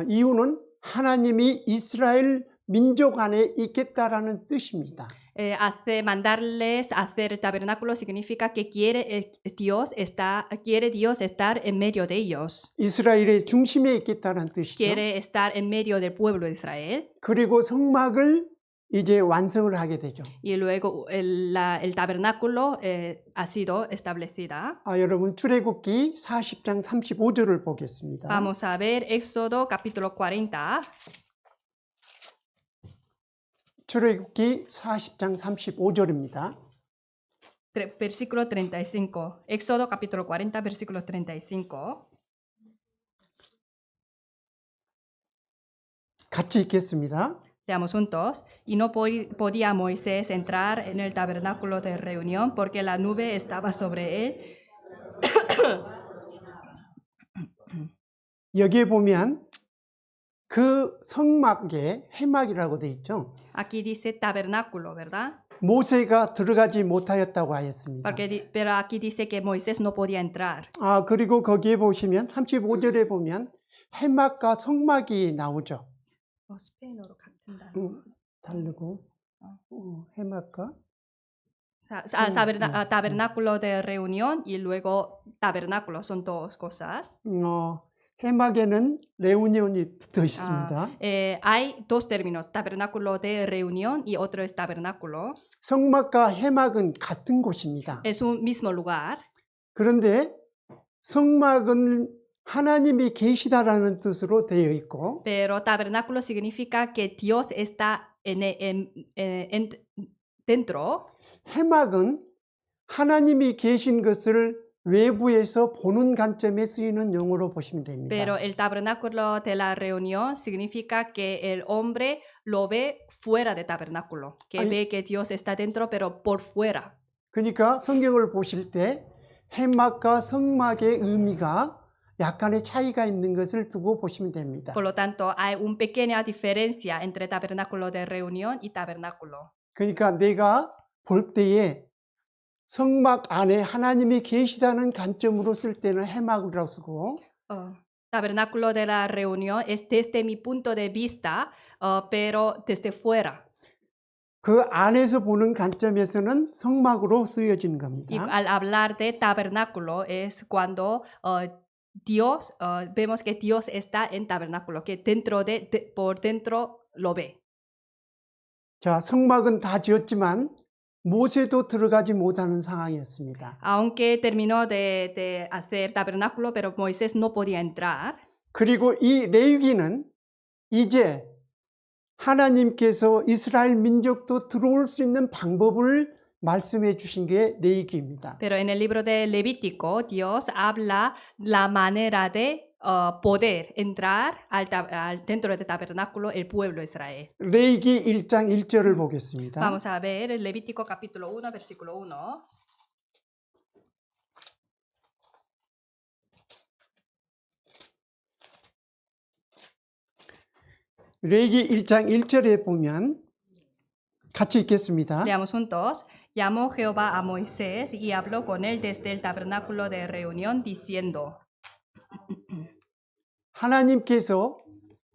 이유는 하나님이 이스라엘 민족 안에 있겠다라는 뜻입니다. Mandarles a hacer el tabernáculo significa que quiere Dios estar en medio de ellos. 이스라엘의 중심에 있겠다는 뜻이죠. Quiere estar en medio del pueblo de Israel. 그리고 성막을 이제 완성을 하게 되죠. Y luego el tabernáculo ha sido establecida. 여러분 출애굽기 40장 35절을 보겠습니다. Vamos a ver Éxodo capítulo 40. 출애굽기 40장 35절입니다. Versículo 35. Éxodo capítulo 40, versículo 35. 같이 읽겠습니다. Leamos juntos. Y no podía Moisés entrar en el tabernáculo de reunión porque la nube estaba sobre él. 여기에 보면 그 성막에 해막이라고 돼 있죠. Aquí dice tabernáculo, ¿verdad? 모세가 들어가지 못하였다고 하였습니다. Pero aquí dice que Moisés no podía entrar. 그리고 거기에 보시면 35절에 보면 해막과 성막이 나오죠. 다르고 해막과 tabernáculo de reunión y luego tabernáculo son dos cosas. 해막에는 레우니온이 붙어 있습니다. Hay dos términos, tabernáculo de reunión y otro es tabernáculo. 성막과 해막은 같은 곳입니다. Es un mismo lugar. 그런데 성막은 하나님이 계시다라는 뜻으로 되어 있고, Pero tabernáculo significa que Dios está dentro. 해막은 하나님이 계신 것을 외부에서 보는 관점에 쓰이는 용어로 보시면 됩니다. Pero el tabernáculo de la reunión significa que el hombre lo ve fuera del tabernáculo, que ve que Dios está dentro, pero por fuera. 그러니까 성경을 보실 때 해막과 성막의 의미가 약간의 차이가 있는 것을 두고 보시면 됩니다. Por lo tanto, hay una pequeña diferencia entre tabernáculo de reunión y tabernáculo. 그러니까 내가 볼 때에 성막 안에 하나님이 계시다는 관점으로 쓸 때는 해막이라고 쓰고, Tabernáculo de la reunión es desde mi punto de vista, pero desde fuera. 그 안에서 보는 관점에서는 성막으로 쓰여지는 겁니다. Y al hablar de tabernáculo es cuando Dios, vemos que Dios está en tabernáculo, que por dentro lo ve. 자, 성막은 다 지었지만 모세도 들어가지 못하는 상황이었습니다. Aunque terminó de hacer tabernáculo, pero Moisés no podía entrar. 그리고 이 레위기는 이제 하나님께서 이스라엘 민족도 들어올 수 있는 방법을 말씀해 주신 게 레위기입니다. Pero en el libro de Levítico, Dios habla la manera de poder entrar dentro del tabernáculo el pueblo de Israel. 레위기 1장 1절을 보겠습니다. Vamos a ver el Levítico capítulo 1, versículo 1. 레위기 1장 1절에 보면 같이 읽겠습니다. Leamos juntos. Llamó Jehová a Moisés y habló con él desde el tabernáculo de reunión diciendo. 하나님께서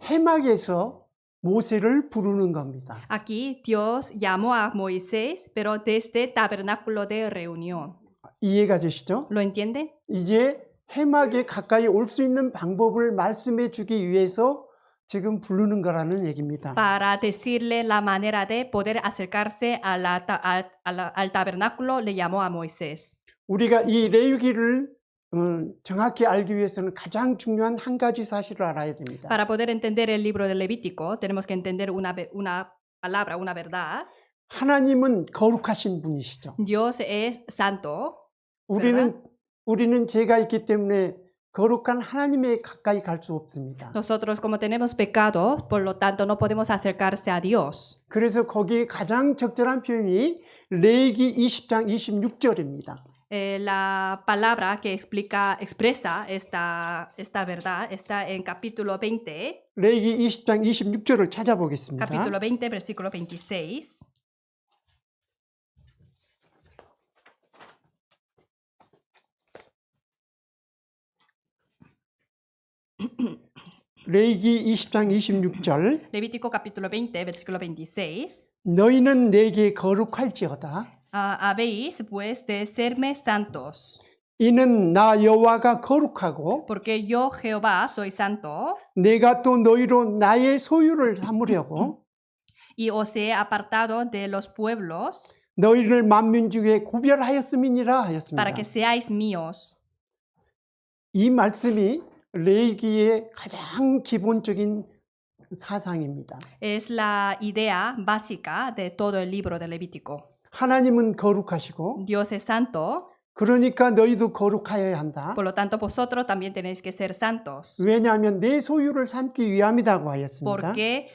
해막에서 모세를 부르는 겁니다. Aquí Dios llamó a Moisés, pero desde el tabernáculo de reunión. 이해가 되시죠? ¿Lo entiende? 이제 해막에 가까이 올 수 있는 방법을 말씀해 주기 위해서 지금 부르는 거라는 얘기입니다. Para decirle la manera de poder acercarse al tabernáculo, le llamó a Moisés. 우리가 이 레위기를 정확히 알기 위해서는 가장 중요한 한 가지 사실을 알아야 됩니다. Para poder entender el libro del Levítico, tenemos que entender una palabra, una verdad. 하나님은 거룩하신 분이시죠. Dios es santo. 우리는 죄가 있기 때문에 거룩한 하나님에 가까이 갈 수 없습니다. Nosotros, como tenemos pecado, por lo tanto, no podemos acercarse a Dios. 그래서 거기 가장 적절한 표현이 레위기 20장 26절입니다. La palabra que expresa esta verdad está en capítulo 20, 레위기 20장 26절을 찾아보겠습니다. capítulo 20, versículo 26. 레위기 20장 26절 Levítico capítulo 20, versículo 26. 너희는 내게 거룩할지어다. Habéis pues de serme santos, 이는 나 여호와가 거룩하고 porque yo Jehová soy santo, 내가 또 너희로 나의 소유를 삼으려고 y os he apartado de los pueblos 너희를 만민 중에 구별하였음이니라 하였습니다. para que seáis míos. 이 말씀이 레위기의 가장 기본적인 사상입니다. Es la idea básica de todo el libro de Levítico. 하나님은 거룩하시고 Dios es santo, 그러니까 너희도 거룩하여야 한다. por lo tanto vosotros también tenéis que ser santos, 왜냐하면 내 소유를 삼기 위함이라고 하였습니다. porque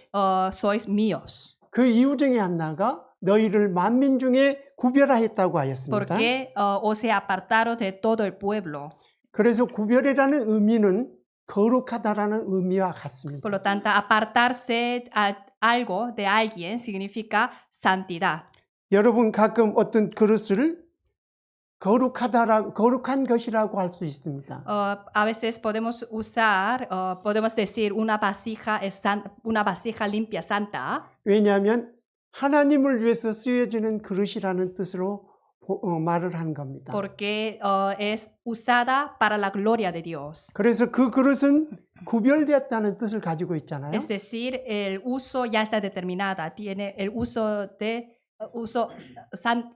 sois míos, 그 이유 중에 하나가 너희를 만민 중에 구별하였다고 하였습니다. porque os he apartado de todo el pueblo. 그래서 구별이라는 의미는 거룩하다라는 의미와 같습니다. Por lo tanto, apartarse algo de alguien significa santidad. 여러분 가끔 어떤 그릇을 거룩한 것이라고 할 수 있습니다. A veces podemos podemos decir una vasija una vasija limpia, santa, 왜냐하면 하나님을 위해서 쓰여지는 그릇이라는 뜻으로 말을 한 겁니다. porque es usada para la gloria de Dios. 그래서 그 그릇은 구별되었다는 뜻을 가지고 있잖아요. Es decir, el uso ya está determinada, tiene el uso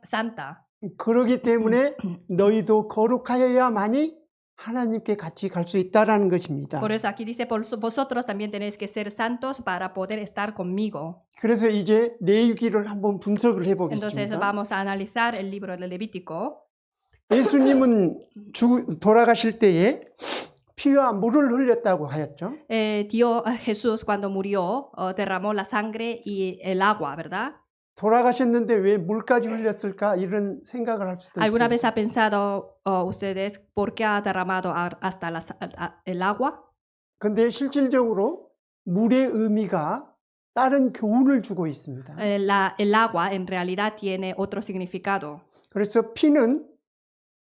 santa. 그러기 때문에 너희도 거룩하여야만이 하나님께 같이 갈 수 있다라는 것입니다. Por eso aquí dice, vosotros también tenéis que ser santos para poder estar conmigo. 그래서 이제 레위기를 한번 분석을 Entonces 해보겠습니다. vamos a analizar el libro del Levítico. 예수님은 돌아가실 때에 피와 물을 흘렸다고 하였죠. Jesús cuando murió derramó la sangre y el agua, ¿verdad? 돌아가셨는데 왜 물까지 흘렸을까 이런 생각을 할 수도 ¿Alguna 있습니다. vez ha pensado ustedes por qué ha derramado hasta el agua? 근데 실질적으로 물의 의미가 다른 교훈을 주고 있습니다. El agua en realidad tiene otro significado. 그래서 피는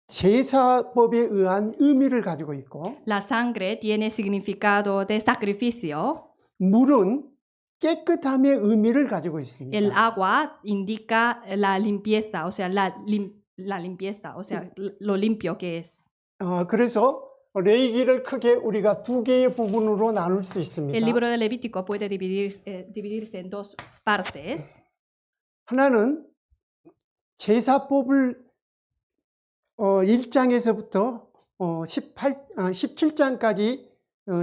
제사법에 의한 의미를 가지고 있고 La sangre tiene significado de sacrificio. 물은 깨끗함의 의미를 가지고 있습니다. El agua indica la limpieza, o sea, la limpieza, o sea, lo limpio que es. 그래서 레위기를 크게 우리가 두 개의 부분으로 나눌 수 있습니다. El libro de Levítico puede dividirse en dos partes. 하나는 제사법을 1장에서부터 17장까지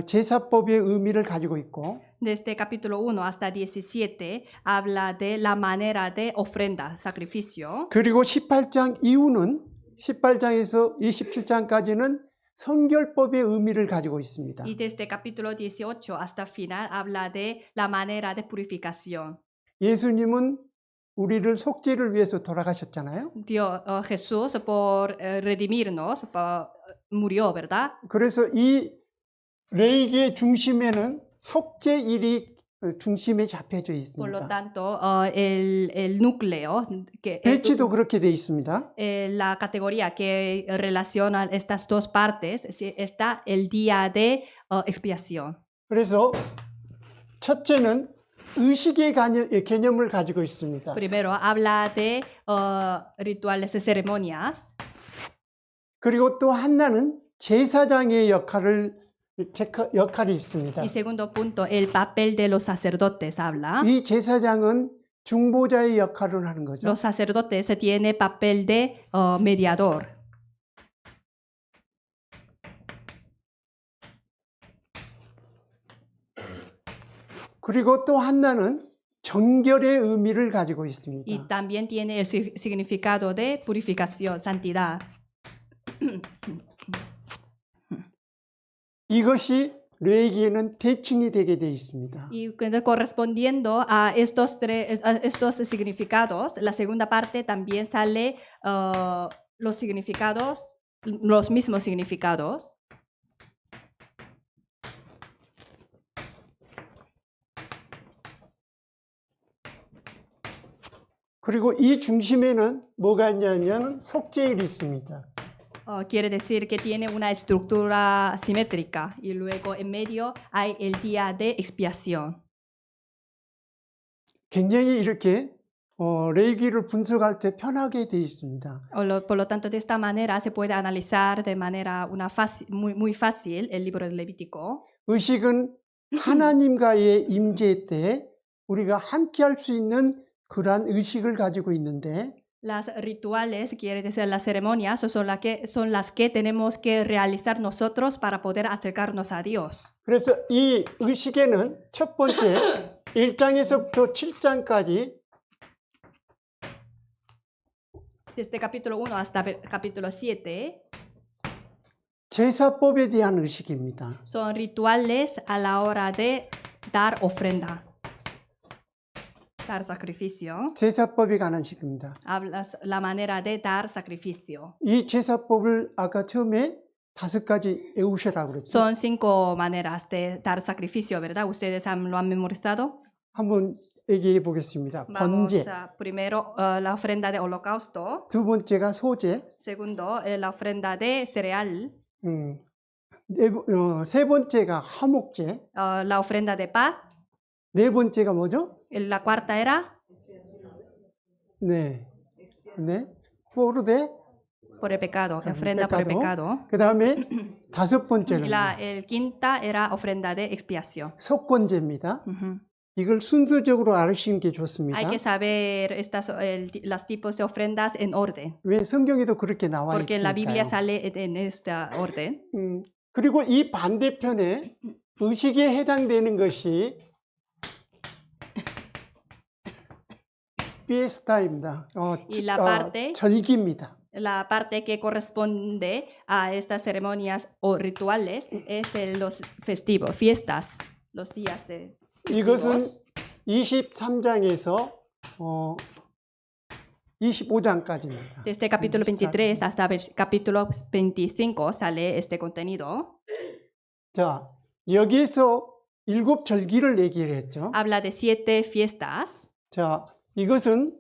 제사법의 의미를 가지고 있고 Desde capítulo 1 hasta 17 habla de la manera de ofrenda, sacrificio. 그리고 18장 이후는 18장에서 27장까지는 성결법의 의미를 가지고 있습니다. Y desde capítulo 18 hasta final habla de la manera de purificación. 예수님은 우리를 속죄를 위해서 돌아가셨잖아요. Jesús por redimirnos murió, ¿verdad? 그래서 이 레위기의 중심에는 속죄일이 중심에 잡혀져 Por lo 있습니다. tanto, el núcleo, que, 배치도 그렇게 되어 있습니다. la categoría que relaciona estas dos partes, está el día de expiación. 그래서 첫째는 의식의 개념을 가지고 있습니다. Primero habla de rituales de ceremonias. 그리고 또 한나는 제사장의 역할이 있습니다. Y segundo punto, el papel de los sacerdotes habla. 이 제사장은 중보자의 역할을 하는 거죠. Los sacerdotes tienen papel de mediador. 그리고 또 한나는 정결의 의미를 가지고 있습니다. Y también tiene el significado de purificación, santidad. 이것이 레위기에는 대칭이 되게 되어 있습니다. Y correspondiendo a estos significados, la segunda parte también sale los significados, los mismos significados. 그리고 이 중심에는 뭐가 있냐면 속죄일이 있습니다. Quiere decir que tiene una estructura simétrica y luego en medio hay el día de expiación. 굉장히 이렇게 레위기를 분석할 때 편하게 되어 있습니다. Por lo tanto, de esta manera se puede analizar de manera muy fácil el libro de Levítico. 의식은 하나님과의 임재 때 우리가 함께 할 수 있는 그러한 의식을 가지고 있는데 Las rituales, quiere decir las ceremonias, son las que tenemos que realizar nosotros para poder acercarnos a Dios. 그래서 이 의식에는 첫 번째 1장에서부터 7장까지 Desde capítulo 1 hasta capítulo 7 제사법에 대한 의식입니다. son rituales a la hora de dar ofrenda, dar sacrificio. 제사법에 관한 식입니다. Hablas la manera de dar sacrificio. 이 제사법을 아까 처음에 5가지 외우시라고 그랬죠. Son 5 maneras de dar sacrificio, ¿verdad? ¿Ustedes lo han memorizado? 한번 얘기해 보겠습니다. Vamos 번제, a, primero la ofrenda de holocausto. 두 번째가 소제, Segundo, la ofrenda de cereal. 세 번째가 화목제, La ofrenda de paz. 네 번째가 뭐죠? La cuarta era 네, 포르데, por el pecado, ofrenda por el pecado. 그 다음에 다섯 Y 번째는 el quinta era ofrenda de expiación. 속건제입니다. Ujú. 이걸 순서적으로 알으시는 게 좋습니다. Hay que saber los tipos de ofrendas en orden, 왜 성경에도 그렇게 나와 porque en la Biblia 있으니까요. sale en este orden. 그리고 이 반대편에 의식에 해당되는 것이 피에스타입니다. Y la parte- 절기입니다. La parte que corresponde a estas ceremonias o rituales es los festivos, fiestas, los días de 이것은 festivos. 23장에서 25장까지입니다. Desde capítulo 23 hasta capítulo 25 sale este contenido. 자, 여기에서 7 절기를 얘기를 했죠. Habla de 7 fiestas. 자, 이것은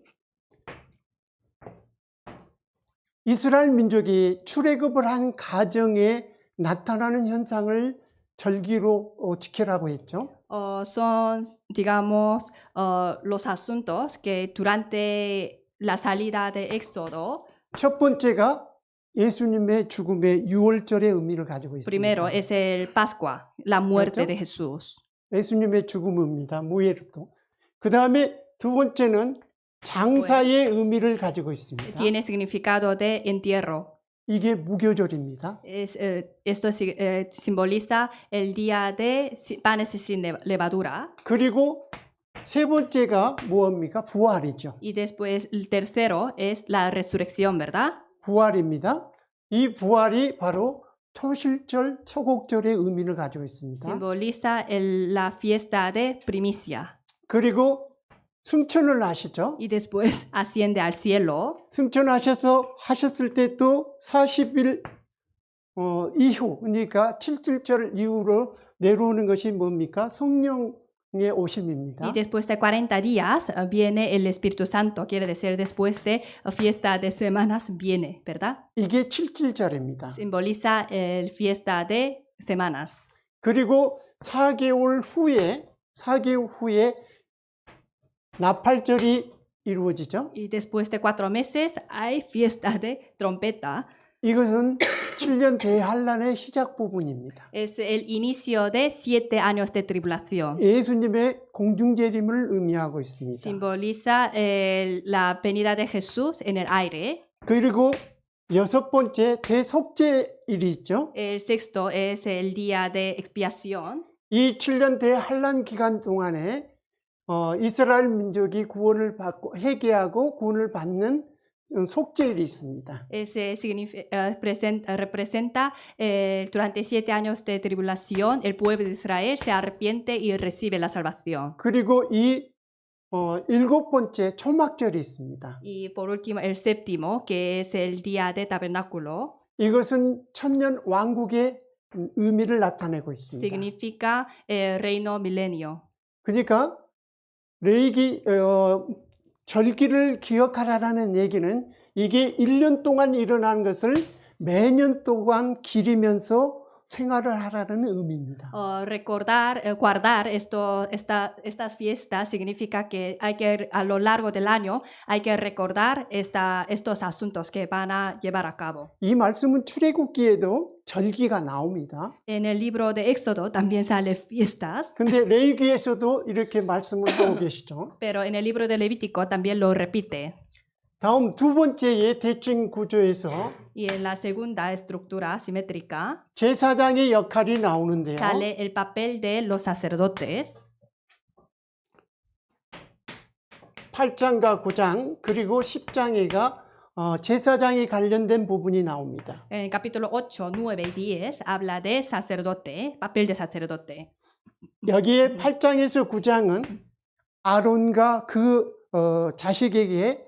이스라엘 민족이 출애굽을 한 가정에 나타나는 현상을 절기로 지켜라고 했죠. Son, digamos, los asuntos que durante la salida de Éxodo, 첫 번째가 예수님의 죽음의 6월절의 의미를 가지고 있습니다. primero es el Pascua, la muerte ¿Cierto? de Jesús. 예수님의 죽음입니다. 무예르도. 그 다음에 두 번째는 장사의 의미를 가지고 있습니다. Tiene significado de entierro. 이게 무교절입니다. Esto simboliza el día de panes sin levadura. 그리고 세 번째가 무엇입니까? 부활이죠. Y después el tercero es la resurrección, ¿verdad? 부활입니다. 이 부활이 바로 초실절, 초곡절의 의미를 가지고 있습니다. Simboliza la fiesta de primicia. 그리고 승천을 하시죠. Y después asciende al cielo. 하셨을 때 또 40일 이후, 그러니까 7일절 이후로 내려오는 것이 뭡니까? 성령의 오심입니다. Y después de 40 días viene el Espíritu Santo, quiere decir después de fiesta de semanas viene, ¿verdad? 이게 7일절입니다. Simboliza el fiesta de semanas. 그리고 4개월 후에 나팔절이 이루어지죠. Y después de 4 meses hay fiesta de trompeta. 이것은 7년 대환란의 시작 부분입니다. Es el inicio de 7 años de tribulación. 예수님의 공중재림을 의미하고 있습니다. Simboliza la venida de Jesús en el aire. 그리고 여섯 번째 대속죄일이 있죠. El sexto es el día de expiación. 이 7년 대환란 기간 동안에 이스라엘 민족이 구원을 받고 회개하고 구원을 받는 속죄일이 있습니다. Ese representa durante 7 años de tribulación, el pueblo de Israel se arrepiente y recibe la salvación. 그리고 이 일곱 번째 초막절이 있습니다. Y por último, el séptimo, que es el día de tabernáculo, 이것은 천년 왕국의 의미를 나타내고 있습니다. significa reino milenio. 그러니까 레위기 절기를 기억하라라는 얘기는 이게 1년 동안 일어난 것을 매년 동안 기리면서 생활을 하라는 의미입니다. Guardar estas fiestas significa que hay que, a lo largo del año, hay que recordar estos asuntos que van a llevar a cabo. 이 말씀은 출애굽기에도 절기가 나옵니다. En el libro de Éxodo también sale fiestas, 근데 레위기에서도 이렇게 말씀을 하고 계시죠. pero en el libro de Levítico también lo repite. 다음 두 번째의 대칭 구조에서 Y en la segunda estructura simétrica 제사장의 역할이 나오는데요. sale el papel de los sacerdotes. 8장과 9장 그리고 10장에가 제사장이 관련된 부분이 나옵니다. En el capítulo 8, 9 y 10 habla de sacerdote, papel de sacerdote. 여기에 8장에서 9장은 아론과 그 자식에게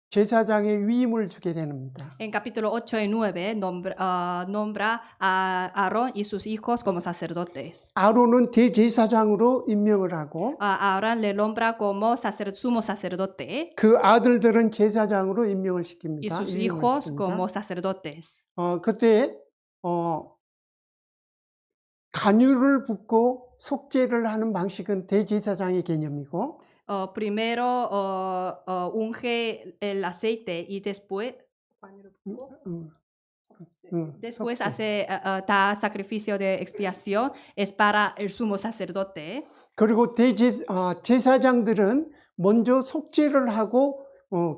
제사장의 위임을 주게 됩니다. En capítulo 8 y 9 nombra a Aarón y sus hijos como sacerdotes. 아론은 대제사장으로 임명을 하고 A Aarón le nombra como sumo sacerdote 그 아들들은 제사장으로 임명을 y 시킵니다. sus 임명을 hijos 시킵니다. como sacerdotes. 그때 간유를 붓고 속죄를 하는 방식은 대제사장의 개념이고 Primero unge el aceite y después 속죄. hace da sacrificio de expiación, es para el sumo sacerdote. 그리고 제사장들은 먼저 속죄를 하고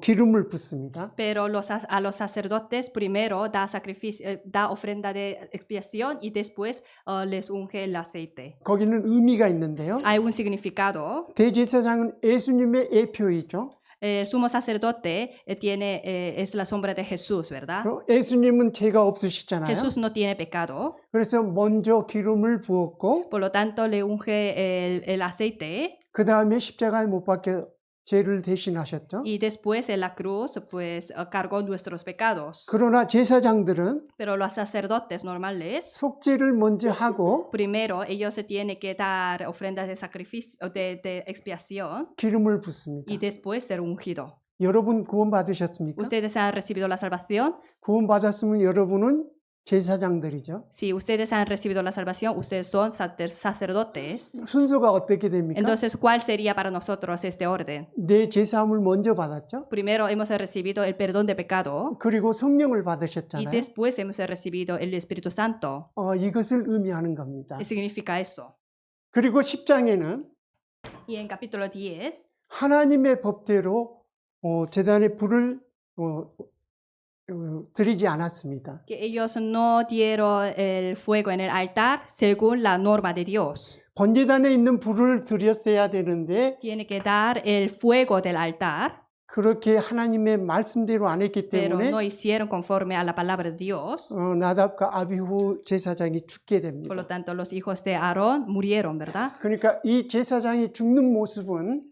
기름을 붓습니다. Pero a los sacerdotes primero da sacrificio, da ofrenda de expiación y después les unge el aceite. 거기는 의미가 있는데요. Hay un significado. 대제사장은 예수님의 예표이죠. El sumo sacerdote es la sombra de Jesús, ¿verdad? 예수님은 죄가 없으시잖아요. Jesús no tiene pecado, 그래서 먼저 기름을 부었고 por lo tanto le unge el aceite 그 다음에 십자가에 못 박혀 죄를 대신하셨죠. y después en la cruz pues cargó nuestros pecados. 그러나 제사장들은 Pero los sacerdotes normales, 속죄를 먼저 하고 primero ellos se tienen que dar ofrendas de sacrificio, de expiación 기름을 붓습니다. y después ser ungido. 여러분 구원 받으셨습니까? ¿Ustedes han recibido la salvación? 구원 받았으면 여러분은 제사장들이죠. Si ustedes han recibido la salvación, ustedes son sacerdotes. 순서가 어떻게 됩니까? Entonces, ¿cuál sería para nosotros este orden? 내 제사함을 먼저 받았죠. Primero hemos recibido el perdón de pecado 그리고 성령을 y 받으셨잖아요. después hemos recibido el Espíritu Santo. 이것을 의미하는 겁니다. ¿Qué significa eso? 그리고 10장에는 Y en capítulo 10 하나님의 법대로 제단에 불을 드리지 않았습니다. que ellos no dieron el fuego en el altar según la norma de Dios. 번제단에 있는 불을 드렸어야 되는데 Tiene que dar el fuego del altar, 그렇게 하나님의 말씀대로 안 했기 pero 때문에 no hicieron conforme a la palabra de Dios. 나답과 아비후 제사장이 죽게 Por 됩니다. lo tanto, los hijos de Aarón murieron, ¿verdad? 그러니까 이 제사장이 죽는 모습은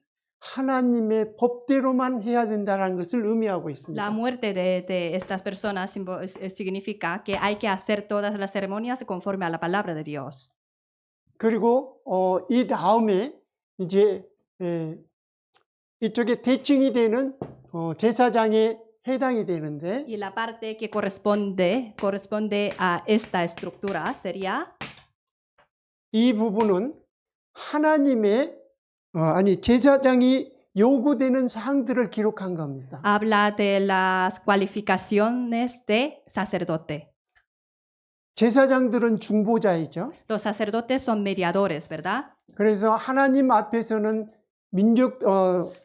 하나님의 법대로만 해야 된다는 것을 의미하고 La 있습니다. muerte de estas personas significa que hay que hacer todas las ceremonias conforme a la palabra de Dios. 그리고 이 다음에 이제 이쪽에 대칭이 되는 제사장에 해당이 되는데 Y la parte que corresponde a esta estructura sería 이 부분은 제사장이 요구되는 사항들을 기록한 겁니다. Habla de las cualificaciones de sacerdote. 제사장들은 중보자이죠. Los sacerdotes son mediadores, ¿verdad? 그래서 하나님 앞에서는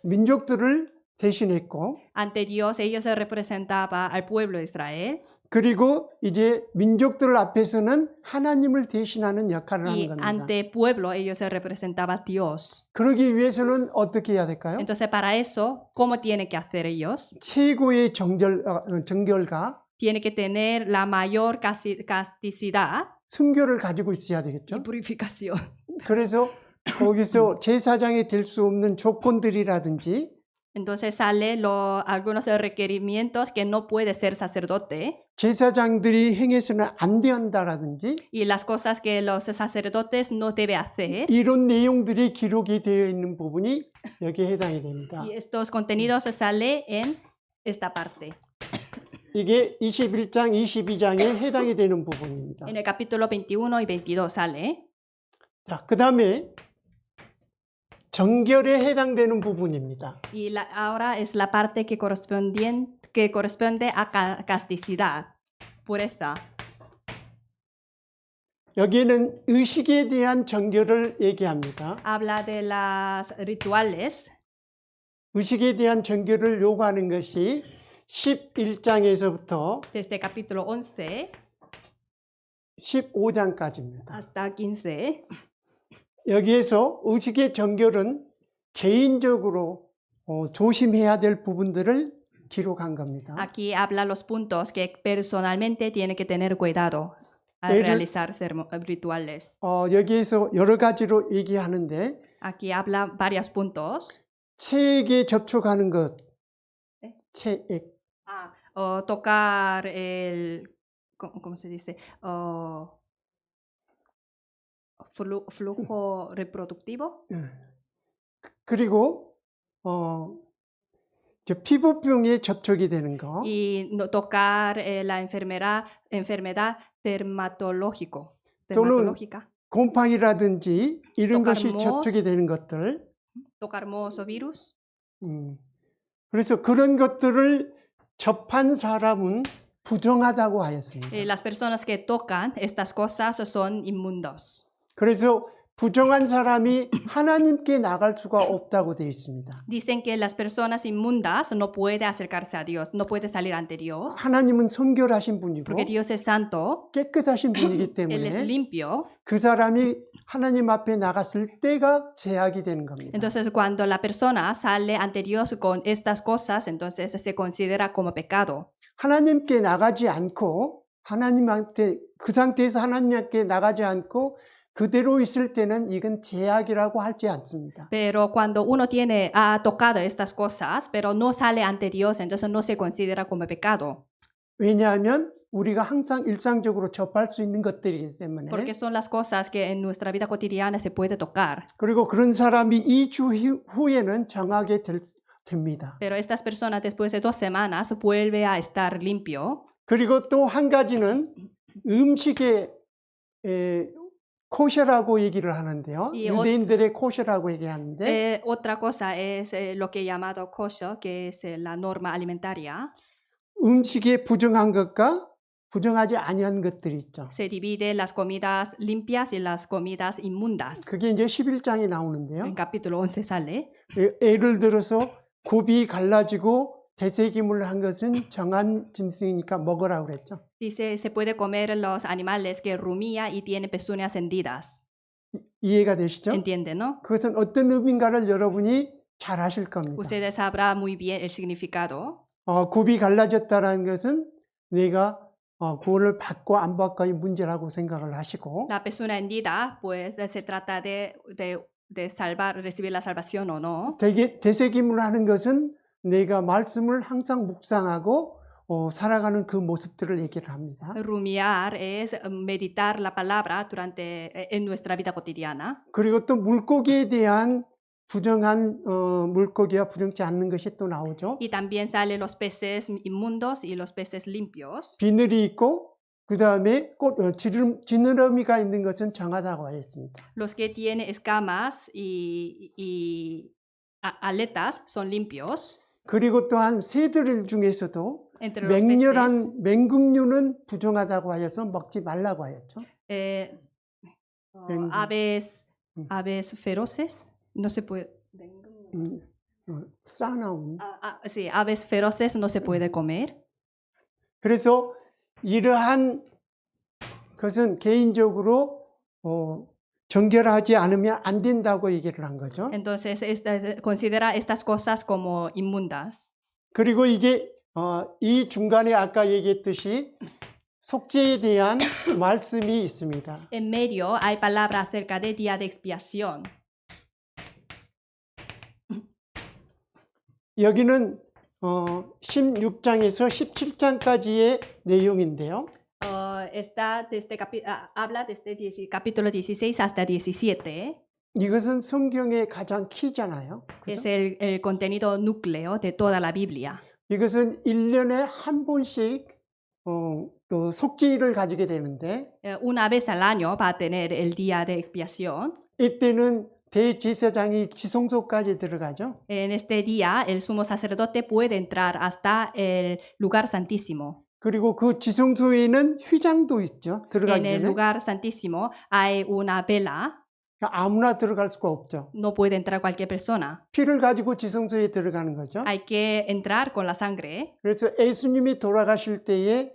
민족들을 대신했고, Ante Dios ellos se representaba al pueblo de Israel 그리고 이제 민족들 앞에서는 하나님을 대신하는 역할을 하는 y 겁니다. ante pueblo ellos se representaba a Dios. 그러기 위해서는 어떻게 해야 될까요? Entonces para eso, ¿cómo tienen que hacer ellos? 최고의 정결과 Tiene que tener la mayor casticidad 순교를 가지고 있어야 y 되겠죠. purificación. 그래서 거기서 제사장이 될 수 없는 조건들이라든지 Entonces sale algunos requerimientos que no puede ser sacerdote 제사장들이 행해서는 안 된다라든지 y las cosas que los sacerdotes no debe hacer. 이런 내용들이 기록이 되어 있는 부분이 여기에 해당이 됩니다. Y estos contenidos se sale en esta parte. 이게 21장, 22장에 해당이 되는 부분입니다. En el capítulo 21 y 22 sale. 자, 그 다음에 정결에 해당되는 부분입니다. Y ahora es la parte que corresponde a casticidad, pureza. 여기에는 의식에 대한 정결을 얘기합니다. Habla de las rituales. 의식에 대한 정결을 요구하는 것이 11장에서부터 Desde capítulo 11 15장까지입니다. hasta 15. 여기에서 의식의 정결은 개인적으로 조심해야 될 부분들을 기록한 겁니다. Aquí habla los puntos que personalmente tiene que tener cuidado al Pero- realizar rituales. 여기에서 여러 가지로 얘기하는데 Aquí habla varios puntos. 체액에 접촉하는 것, 네? 체액, O tocar ¿cómo se dice? Flujo reproductivo. 그리고 피부병에 접촉이 되는 거, Y no tocar la enfermedad dermatológica. 곰팡이라든지 이런 tocar 것이 moho. 접촉이 되는 것들. Tocar mohos o virus. 그래서 그런 것들을 접한 사람은 부정하다고 하였습니다. Las personas que tocan estas cosas son inmundos. 그래서 부정한 사람이 하나님께 나갈 수가 없다고 되어 있습니다. Dicen que las personas inmundas no puede acercarse a Dios, no puede salir ante Dios, 하나님은 성결하신 분이고 porque Dios es santo, 깨끗하신 분이기 Él es 때문에 limpio. 그 사람이 하나님 앞에 나갔을 때가 제약이 되는 겁니다. Entonces, cuando la persona sale ante Dios con estas cosas, entonces se considera como pecado. 하나님께 나가지 않고 하나님한테 그 상태에서 하나님께 나가지 않고 그대로 있을 때는 이건 제약이라고 하지 않습니다. Pero cuando uno ha tocado estas cosas, pero no sale ante Dios, entonces no se considera como pecado. 왜냐하면 우리가 항상 일상적으로 접할 수 있는 것들이기 때문에 Porque son las cosas que en nuestra vida cotidiana se puede tocar. 그리고 그런 사람이 2주 후에는 정하게 됩니다. Pero estas personas después de 2 semanas vuelve a estar limpio. 그리고 또 한 가지는 음식의 코셔라고 얘기를 하는데요. 이 유대인들의 코셔라고 얘기하는데 Otra cosa es lo que he llamado kosher, que es la norma alimentaria. 음식에 부정한 것과 부정하지 아니한 것들이 있죠. Se divide las comidas limpias y las comidas inmundas. 그게 이제 11장에 나오는데요. En capítulo 11 sale. 예를 들어서 굽이 갈라지고 되새김을 한 것은 정한 짐승이니까 먹으라고 그랬죠. Dice, se puede comer los animales que rumía y tiene pezuñas hendidas. 이해가 되시죠? ¿Entiende, no? 그것은 어떤 의미인가를 여러분이 잘 아실 겁니다. Ustedes sabrán muy bien el significado. 굽이 갈라졌다는 것은 내가 구원을 받고 안 받고의 문제라고 생각을 하시고 La pezuña hendida, pues se trata de recibir la salvación o no. 되새김을 하는 것은 내가 말씀을 항상 묵상하고 살아가는 그 모습들을 얘기를 합니다. Rumiar es meditar la palabra en nuestra vida cotidiana. 그리고 또 물고기에 대한 부정한 물고기와 부정치 않는 것이 또 나오죠. Y también salen los peces inmundos y los peces limpios. 비늘이 있고 그 다음에 지느러미가 있는 것은 정하다고 하였습니다. Los que tienen escamas y aletas son limpios. 그리고 또한 새들 중에서도 Entre los peces, 맹렬한 맹금류는 부정하다고 하여서 먹지 말라고 하였죠. eh, 맹금. aves feroces, no se puede. 싸나운. Sí, aves feroces no se puede comer. 그래서 이러한 것은 개인적으로 정결하지 않으면 안 된다고 얘기를 한 거죠. Entonces, considera estas cosas como inmundas. 그리고 이게 이 중간에 아까 얘기했듯이 속죄에 대한 말씀이 있습니다. En medio hay palabra acerca de día de expiación. 여기는 16장에서 17장까지의 내용인데요. Habla desde capítulo 16 hasta 17. 이것은 성경의 가장 키잖아요. Es 그죠? el contenido núcleo de toda la Biblia. 이것은 1년에 한 번씩 그 속죄일을 가지게 되는데 Una vez al año va a tener el día de expiación. 이때는 대제사장이 지성소까지 들어가죠. En este día, el sumo sacerdote puede entrar hasta el lugar santísimo. 그리고 그 지성소에는 휘장도 있죠. 들어가기 En el 전에. lugar santísimo hay una vela. 아무나 들어갈 수가 없죠. No puede entrar cualquier persona. 피를 가지고 지성소에 들어가는 거죠. Hay que entrar con la sangre. 그래서 예수님이 돌아가실 때에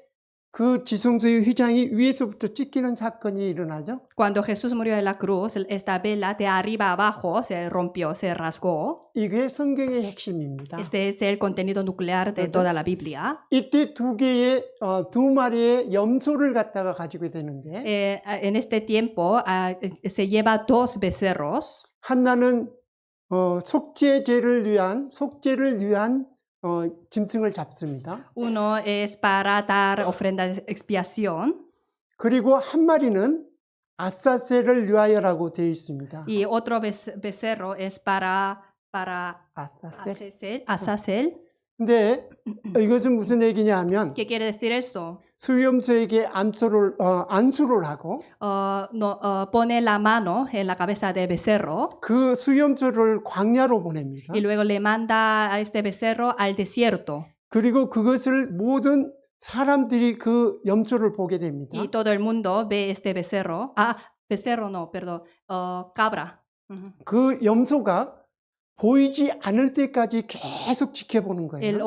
그 지성소의 휘장이 위에서부터 찢기는 사건이 일어나죠. Cuando Jesús murió en la cruz, esta vela de arriba a abajo se rompió, se rasgó. 이게 성경의 핵심입니다. Este es el contenido nuclear de toda la Biblia. 이때 두 마리의 염소를 갖다가 가지고 되는데 En este tiempo se lleva dos becerros. 하나는 속죄를 위한 짐승을 잡습니다. Uno es para dar ofrenda de expiación 그리고 한 마리는 아사셀을 위하여라고 되어 있습니다. y otro becerro es para 아사셀. Azazel. 근데 이것은 무슨 얘기냐 하면 ¿Qué quiere decir eso? 수염소에게 안수를 하고 Pone la mano en la cabeza del becerro 그 수염소를 광야로 보냅니다. y luego le manda a este becerro al desierto. 그리고 그것을 모든 사람들이 그 염소를 보게 됩니다. Y todo el mundo ve este becerro. Becerro no, perdón. Cabra. Ujú. 그 염소가 보이지 않을 때까지 계속 지켜보는 거예요.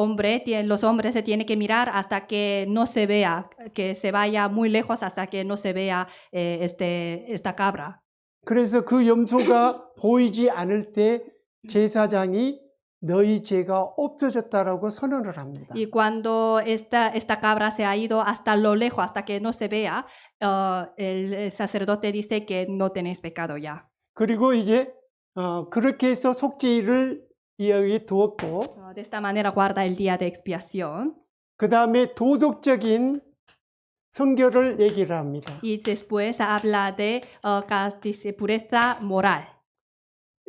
Los hombres se tienen que mirar hasta que no se vea, que se vaya muy lejos hasta que no se vea esta cabra. 그래서 그 염소가 보이지 않을 때 제사장이 너희 죄가 없어졌다라고 선언을 합니다. Y cuando esta cabra se ha ido hasta lo lejos, hasta que no se vea, el sacerdote dice que no tenéis pecado ya. 그리고 이제 그렇게 해서 속죄일을 여기 두었고 De esta manera guarda el día de expiación. 그 다음에 도덕적인 성결을 얘기를 합니다. Y después habla de pureza moral.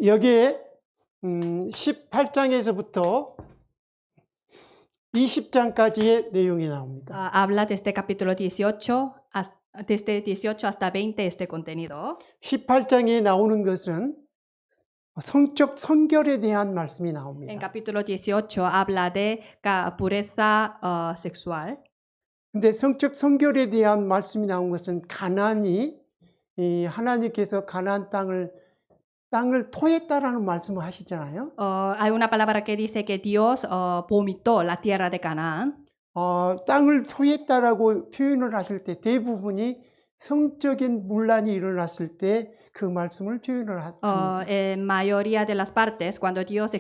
여기에 18장에서부터 20장까지의 내용이 나옵니다. Habla desde capítulo 18 desde 18 hasta 20 este contenido. 18장에 나오는 것은 성적 성결에 대한 말씀이 En 나옵니다. capítulo 18 habla de pureza sexual. 근데 성적 성결에 대한 말씀이 나온 것은 하나님께서 가나안 땅을 토했다라는 말씀을 하시잖아요. Hay una palabra que dice que Dios vomitó la tierra de Canaán. 땅을 토했다라고 표현을 하실 때 대부분이 성적인 문란이 일어났을 때 그 말씀을 표현을 합니다. En mayoría de las partes, cuando Dios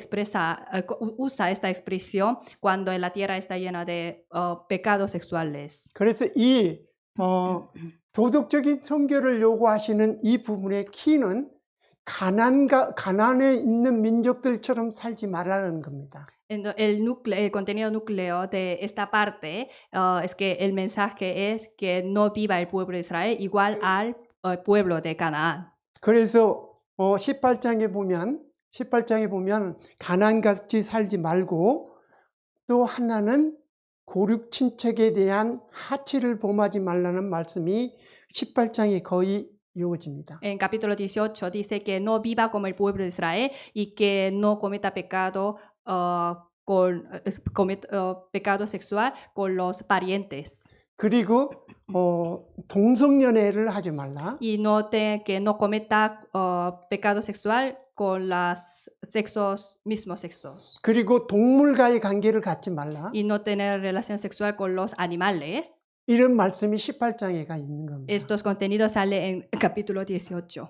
usa esta expresión, cuando la tierra está llena de pecados sexuales. 그래서 이 도덕적인 성결을 요구하시는 이 부분의 키는 가나안에 있는 민족들처럼 살지 말라는 겁니다. El contenido núcleo de esta parte es que el mensaje es que no viva el pueblo de Israel igual al pueblo de Canaán. 그래서 18장에 보면 가나안같이 살지 말고 또 하나는 고륙 친척에 대한 하치를 범하지 말라는 말씀이 18장에 거의 이루어집니다. En capítulo 18 dice que no viva como el pueblo de Israel y que no cometa pecado, pecado sexual con los parientes. 그리고 동성연애를 하지 말라. Y que no cometa pecado sexual con los mismos sexos. 그리고 동물과의 관계를 갖지 말라. Y no tener relación sexual con los animales. 이런 말씀이 18장에가 있는 겁니다. Estos contenidos salen en capítulo 18.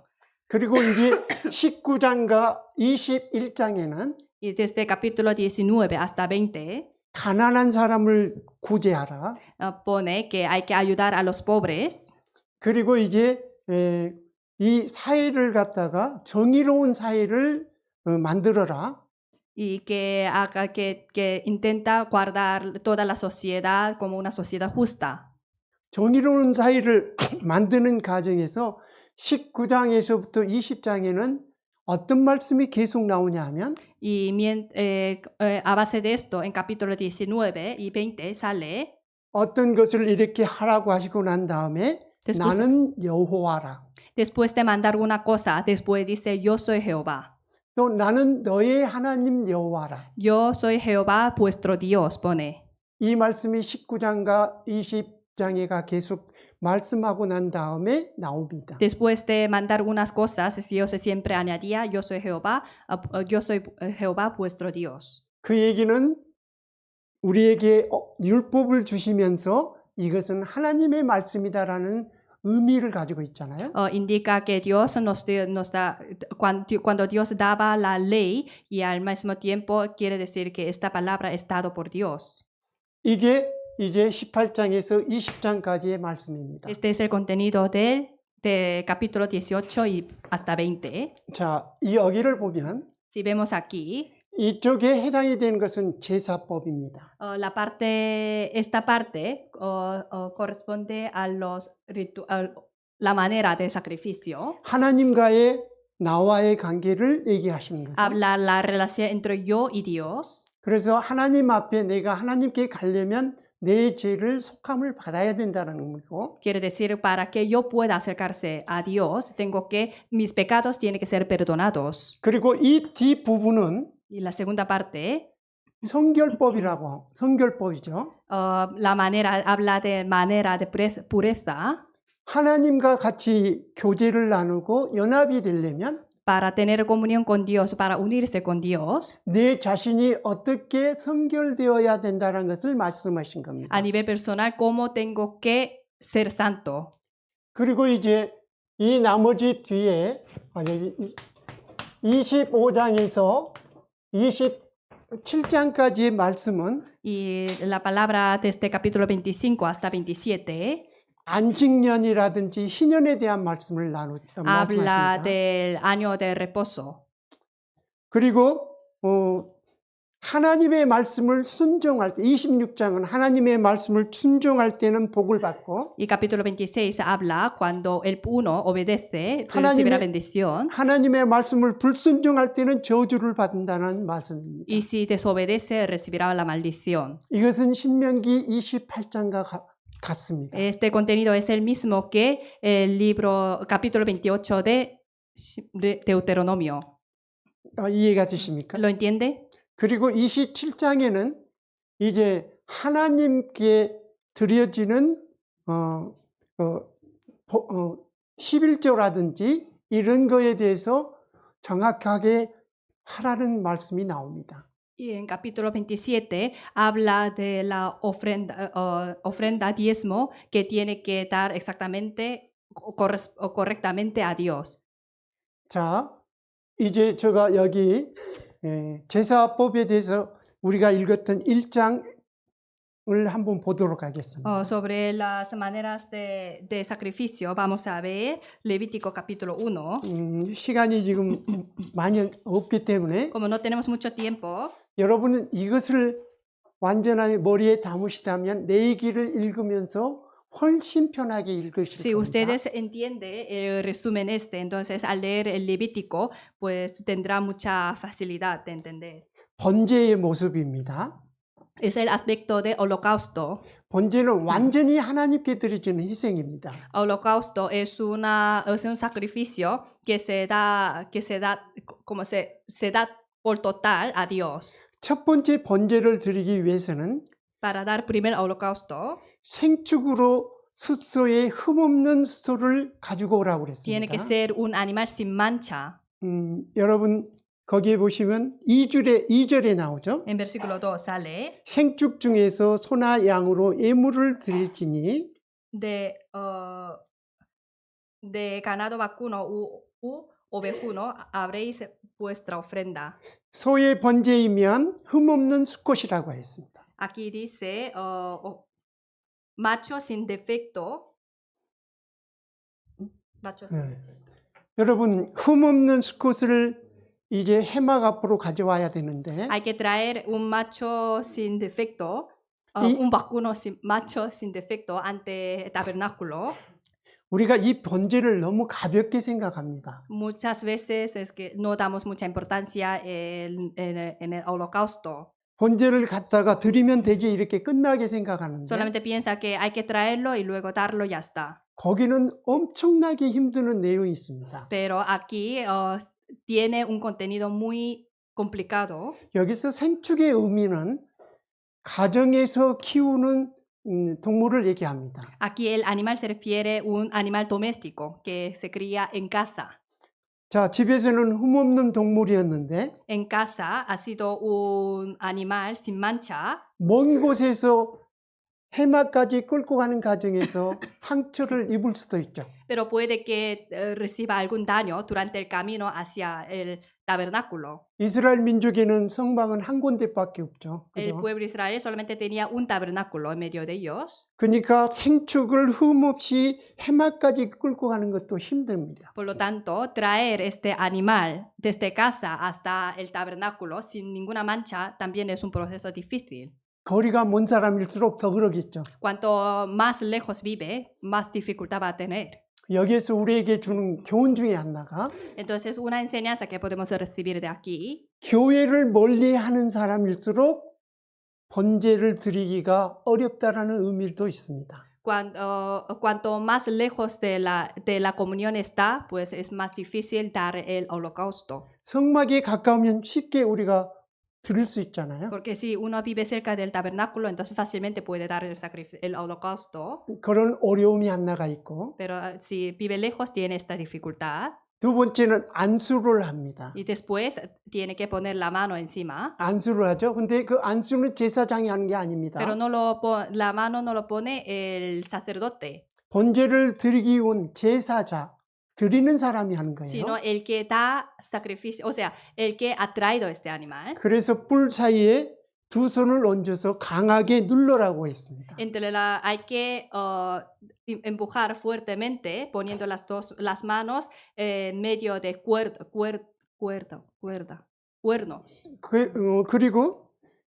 그리고 이제 19장과 21장에는 Y desde capítulo 19 hasta 20 가난한 사람을 구제하라. pone que hay que ayudar a los pobres. 그리고 이제 이 사회를 갖다가 정의로운 사회를 만들어라. Y que haga que intenta guardar toda la sociedad como una sociedad justa. 정의로운 사회를 만드는 과정에서 19장에서부터 20장에는 어떤 말씀이 계속 나오냐 하면 Y a base de esto, en capítulo 19 y 20 sale, 어떤 것을 이렇게 하라고 하시고 난 다음에 Después- 나는 여호와라. después de mandar una cosa, después dice, yo soy Jehová. 또 나는 너의 하나님 여호와라. Yo soy Jehová, vuestro Dios, pone. 이 말씀이 19장과 20장에가 계속 말씀하고 난 다음에 나옵니다. Después de mandar unas cosas, Dios siempre añadía, yo soy Jehová, vuestro Dios. 그 얘기는 우리에게 율법을 주시면서 이것은 하나님의 말씀이다라는 의미를 가지고 있잖아요. Indica que Dios nos da, cuando Dios daba la ley y al mismo tiempo quiere decir que esta palabra es dado por Dios. 이게 이제 18장에서 20장까지의 말씀입니다. Este es el contenido de capítulo 18 y hasta 20. 자, 이 여기를 보면 Si vemos aquí, 이쪽에 해당이 되는 것은 제사법입니다. esta parte corresponde a la manera de sacrificio. 하나님과의 나와의 관계를 얘기하시는 거죠. Habla la relación entre yo y Dios. 그래서 하나님 앞에 내가 하나님께 가려면 내 죄를 속함을 받아야 된다는 거고 Quiere decir, para que yo pueda acercarse a Dios, mis pecados tienen que ser perdonados. 그리고 이 뒷부분은 Y la segunda parte, 성결법이죠. habla de manera de pureza. 하나님과 같이 교제를 나누고 연합이 되려면 Para tener comunión con Dios, para unirse con Dios, 내 자신이 어떻게 성결되어야 된다는 것을 말씀하신 겁니다. a nivel personal, cómo tengo que ser santo. 그리고 이제 이 나머지 뒤에 25장에서 27장까지의 말씀은 Y la palabra desde capítulo 25 hasta 27 안식년이라든지 희년에 대한 말씀을 habla 말씀하십니다. del año de reposo. 그리고 하나님의 말씀을 순종할 때 26장은 하나님의 말씀을 순종할 때는 복을 받고 Y capítulo 26 habla cuando el uno obedece, 하나님의- recibirá bendición. 하나님의 말씀을 불순종할 때는 저주를 받는다는 말씀입니다. Y si desobedece, recibirá la maldición. 이것은 신명기 28장과 같습니다. Este contenido es el mismo que el capítulo 28 de Deuteronomio. 이해가 되십니까? ¿Lo entiende? 그리고 27장에는 이제 하나님께 드려지는 11조라든지 이런 거에 대해서 정확하게 하라는 말씀이 나옵니다. Y en capítulo 27 habla de la ofrenda diezmo que tiene que dar exactamente o correctamente a Dios. 자, 이제 제가 여기 제사법에 대해서 우리가 읽었던 1장을 한번 보도록 하겠습니다. Sobre las maneras de sacrificio, vamos a ver Levítico capítulo 1. 시간이 지금 많이 없기 때문에 Como no tenemos mucho tiempo, 여러분은 이것을 완전하게 머리에 담으시다면 내 얘기를 읽으면서 훨씬 편하게 읽으실 si 겁니다. ustedes entienden el resumen entonces al leer el Levítico, pues tendrá mucha facilidad de entender. 번제의 모습입니다. es el aspecto de holocausto. 번제는 완전히 하나님께 드려지는 희생입니다. Holocausto es un sacrificio que se da como se da por total a Dios. 첫 번째 번제를 드리기 위해서는 Para dar primer holocausto 생축으로 숫소에 흠없는 숫소를 가지고 오라고 tiene que 그랬습니다. ser un animal sin mancha. 여러분 거기에 보시면 2절에 나오죠. En versículo 2 sale 생축 중에서 소나 양으로 예물을 드릴지니 de ganado vacuno u ovejuno habréis vuestra ofrenda. 소의 번제이면 흠없는 수컷이라고 했습니다. Aquí dice macho sin defecto. Macho sin 여러분 흠없는 수컷을 이제 해막 앞으로 가져와야 되는데 Hay que traer un macho sin defecto, Y- un vacuno macho sin defecto ante el tabernáculo. 우리가 이 번제를 너무 가볍게 생각합니다. Muchas veces es que no damos mucha importancia en el holocausto. 번제를 갖다가 드리면 되지 이렇게 끝나게 생각하는데 Solamente piensa que hay que traerlo y luego darlo y ya está. 거기는 엄청나게 힘드는 내용이 있습니다. Pero aquí tiene un contenido muy complicado. 여기서 생축의 의미는 가정에서 키우는 동물을 얘기합니다. Aquí el animal se refiere a un animal doméstico que se cría en casa. 자, 집에서는 흠없는 동물이었는데 En casa ha sido un animal sin mancha, 먼 곳에서 해마까지 끌고 가는 과정에서 상처를 입을 수도 있죠. pero puede que reciba algún daño durante el camino hacia el tabernáculo. 이스라엘 민족에는 성막은 한 군데밖에 없죠. El 그죠? pueblo de Israel solamente tenía un tabernáculo en medio de ellos. 그러니까 생축을 흠없이 해마까지 끌고 가는 것도 힘듭니다. Por lo tanto, traer este animal desde casa hasta el tabernáculo sin ninguna mancha también es un proceso difícil. 거리가 먼 사람일수록 더 그러겠죠. Cuanto más lejos vive, más dificultad va a tener. 여기에서 우리에게 주는 교훈 중에 하나가 Entonces, una enseñanza que podemos recibir de aquí 교회를 멀리하는 사람일수록 번제를 드리기가 어렵다라는 의미도 있습니다. cuanto más lejos de la comunión está, pues es más difícil dar el holocausto. 성막에 가까우면 쉽게 우리가 드릴 수 있잖아요. Porque si uno vive cerca del tabernáculo, entonces fácilmente puede dar el holocausto. 그런 어려움이 하나가 있고 Pero si vive lejos, tiene esta dificultad. 두 번째는 안수를 합니다. Y después tiene que poner la mano encima. 안수를 하죠. 근데 그 안수는 제사장이 하는 게 아닙니다. Pero la mano no lo pone el sacerdote, 번제를 드리기 위한 제사자, 드리는 사람이 하는 거예요. sino el que da sacrificio, o sea, el que ha traído este animal. 그래서 뿔 사이에 두 손을 얹어서 강하게 눌러라고 했습니다. Hay que empujar fuertemente poniendo las manos en medio de cuerno. 그리고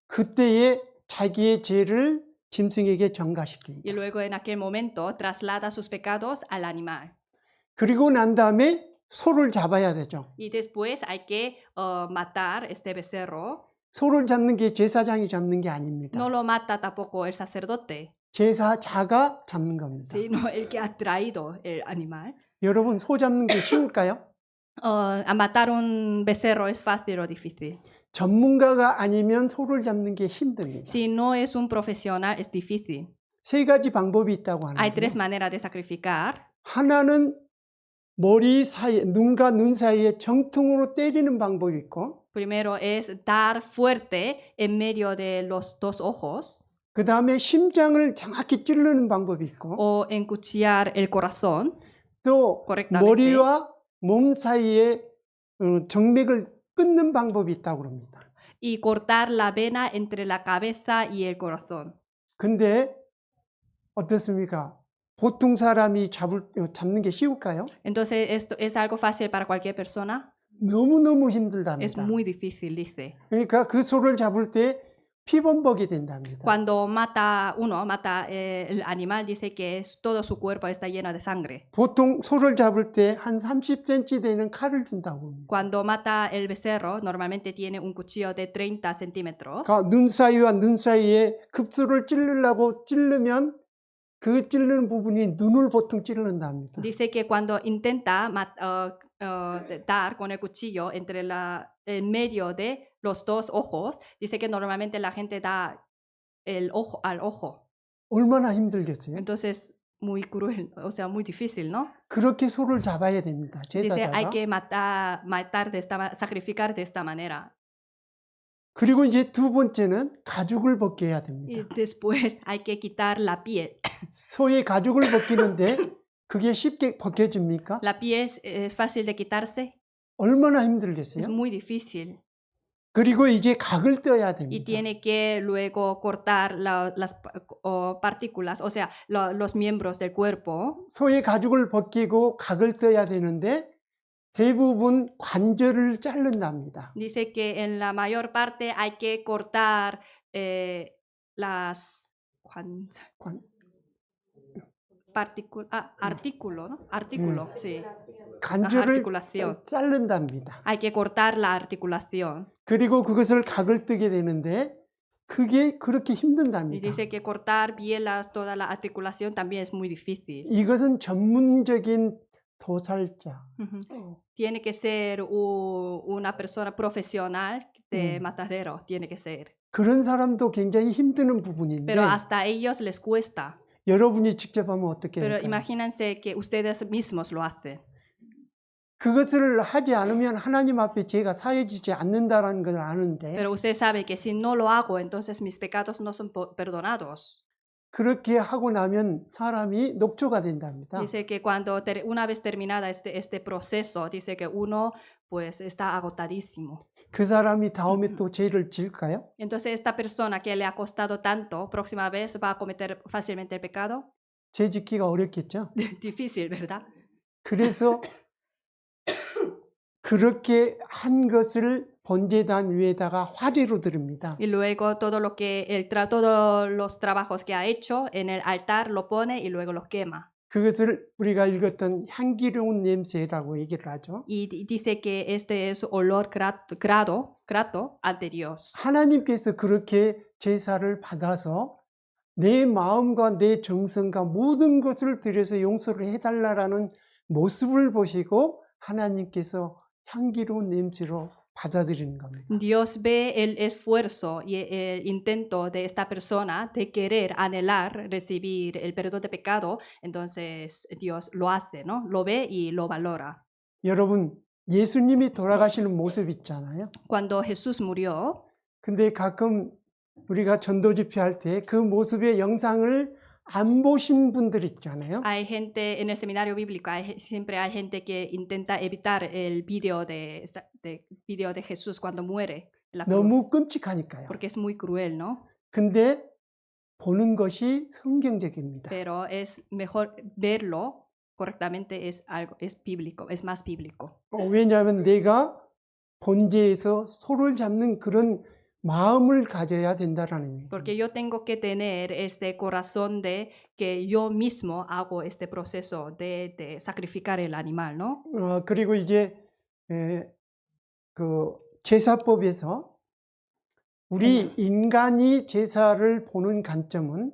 그때에 자기의 죄를 짐승에게 전가시킵니다. Y luego en aquel momento traslada sus pecados al animal. 그리고 난 다음에 소를 잡아야 되죠. Y después hay que matar este becerro. 소를 잡는 게 제사장이 잡는 게 아닙니다. No lo mata tampoco el sacerdote, 제사자가 잡는 겁니다. sino el que ha traído el animal. 여러분 소 잡는 게 쉬울까요? A matar un becerro es fácil o difícil. 전문가가 아니면 소를 잡는 게 힘듭니다. Si no es un profesional, es difícil. 세 가지 방법이 있다고 Hay 하는데 tres maneras de sacrificar. 하나는 머리 사이, 눈과 눈 사이에 정통으로 때리는 방법이 있고 Primero es dar fuerte en medio de los dos ojos 그 다음에 심장을 정확히 찌르는 방법이 있고 o encuchillar el corazón 또 correctamente. 머리와 몸 사이에 정맥을 끊는 방법이 있다고 합니다. Y cortar la vena entre la cabeza y el corazón. 근데 어떻습니까? 보통 사람이 잡는 게 쉬울까요? Entonces, ¿esto es algo fácil para cualquier persona? 너무너무 Es 힘들답니다. muy difícil, dice. 그러니까 그 소를 잡을 때 피범벅이 된답니다. Cuando mata el animal, dice que todo su cuerpo está lleno de sangre. 보통 소를 잡을 때 한 30cm 되는 칼을 준다고 합니다. Cuando mata el becerro, normalmente tiene un cuchillo de 30 centímetros. 그러니까 눈 사이와 눈 사이에 급소를 찌르려고 찌르면 그 찌르는 부분이 눈을 보통 찌른답니다. Dice que cuando intenta dar con el cuchillo entre el medio de los dos ojos, dice que normalmente la gente da el ojo al ojo. 얼마나 힘들겠어요? Entonces, muy cruel, o sea, muy difícil, ¿no? 그렇게 소를 잡아야 됩니다. Dice, hay 제사자가. que sacrificar de esta manera. 그리고 이제 두 번째는 가죽을 벗겨야 Y 됩니다. después hay que quitar la piel. 소의 가죽을 벗기는데 그게 쉽게 벗겨집니까? La piel es fácil de quitarse, 얼마나 es 힘들겠어요? muy difícil. 그리고 이제 각을 떼야 Y 됩니다. tiene que luego cortar las partículas, o sea, los miembros del cuerpo. 소의 가죽을 벗기고 각을 떼야 되는데 대부분 관절을 자른답니다. Dice que en la mayor parte hay que cortar las 관- artículo, ¿no? Artículo, sí. 관절을 articulación. 자른답니다. Hay que cortar la articulación. 그리고 그것을 각을 뜨게 되는데 그게 그렇게 Y 힘든답니다. dice que cortar bien toda la articulación también es muy difícil. 이것은 전문적인 도살자, Ujú. Tiene que ser una persona profesional de matadero, tiene que ser. 그런 사람도 굉장히 힘드는 부분인데 Pero hasta a ellos les cuesta. 여러분이 직접 하면 어떻게 Pero 할까요? imagínense que ustedes mismos lo hacen. 그것을 하지 않으면 하나님 앞에 죄가 사해지지 않는다라는 걸 아는데 Pero usted sabe que si no lo hago, entonces mis pecados no son perdonados. 그렇게 하고 나면 사람이 녹초가 된답니다. Dice que cuando una vez terminada este proceso, dice que uno pues está agotadísimo. 그 사람이 다음에 또 죄를 질까요? Entonces esta persona que le ha costado tanto, próxima vez va a cometer fácilmente el pecado. 죄 짓기가 어렵겠죠? Difícil, ¿verdad? 그래서 그렇게 한 것을 번제단 위에다가 화제로 드립니다. Y luego todo lo que todos los trabajos que ha hecho en el altar lo pone y luego los quema. 그것을 우리가 읽었던 향기로운 냄새라고 얘기를 하죠. Y dice que este es olor grato ante Dios. 하나님께서 그렇게 제사를 받아서 내 마음과 내 정성과 모든 것을 들여서 용서를 해달라라는 모습을 보시고 하나님께서 향기로운 냄새로 받아들이는 겁니다. Dios ve el esfuerzo y el intento de esta persona de querer anhelar recibir el perdón de pecado, entonces Dios lo hace, ¿no? Lo ve y lo valora. 여러분, 예수님이 돌아가시는 모습 있잖아요. Cuando Jesús murió, 근데 가끔 우리가 전도 집회할 때 그 모습의 영상을 안 보신 분들 있잖아요. hay gente en el seminario bíblico, siempre hay gente que intenta evitar el video de Jesús cuando muere en la cruz, 너무 끔찍하니까요. porque es muy cruel, ¿no? 근데 보는 것이 성경적입니다. Pero es mejor verlo correctamente, es bíblico, es más bíblico. 왜냐하면 내가 번제에서 소를 잡는 그런 마음을 가져야 된다라는 얘기예요. Porque yo tengo que tener este corazón de que yo mismo hago este proceso de sacrificar el animal, ¿no? 그리고 이제 그 제사법에서 우리 인간이 제사를 보는 관점은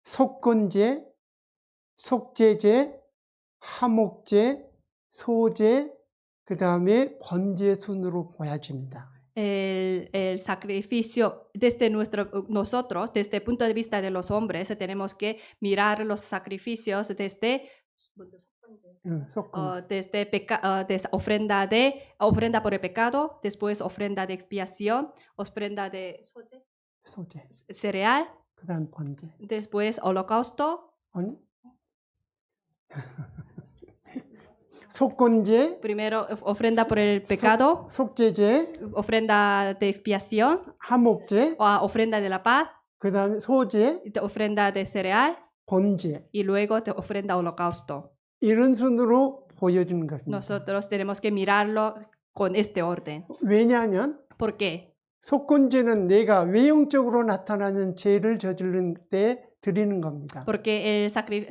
속건제, 속제제, 하목제, 소제, 그 다음에 번제 순으로 보여집니다. El sacrificio nosotros, desde el punto de vista de los hombres, tenemos que mirar los sacrificios desde ofrenda por el pecado, después ofrenda de expiación, ofrenda de 소제, cereal, 그 다음 번제. después holocausto, 아니? 속건제, primero ofrenda por el pecado, 속제제, ofrenda de expiación, 하목제, ofrenda de la paz, 그 다음에 소제, ofrenda de cereal 번제. y luego te ofrenda holocausto. 이런 순으로 보여주는 것입니다. Nosotros tenemos que mirarlo con este orden. 왜냐하면 ¿Por qué? 속건제는 내가 외형적으로 나타나는 죄를 저지른 때 드리는 겁니다. Porque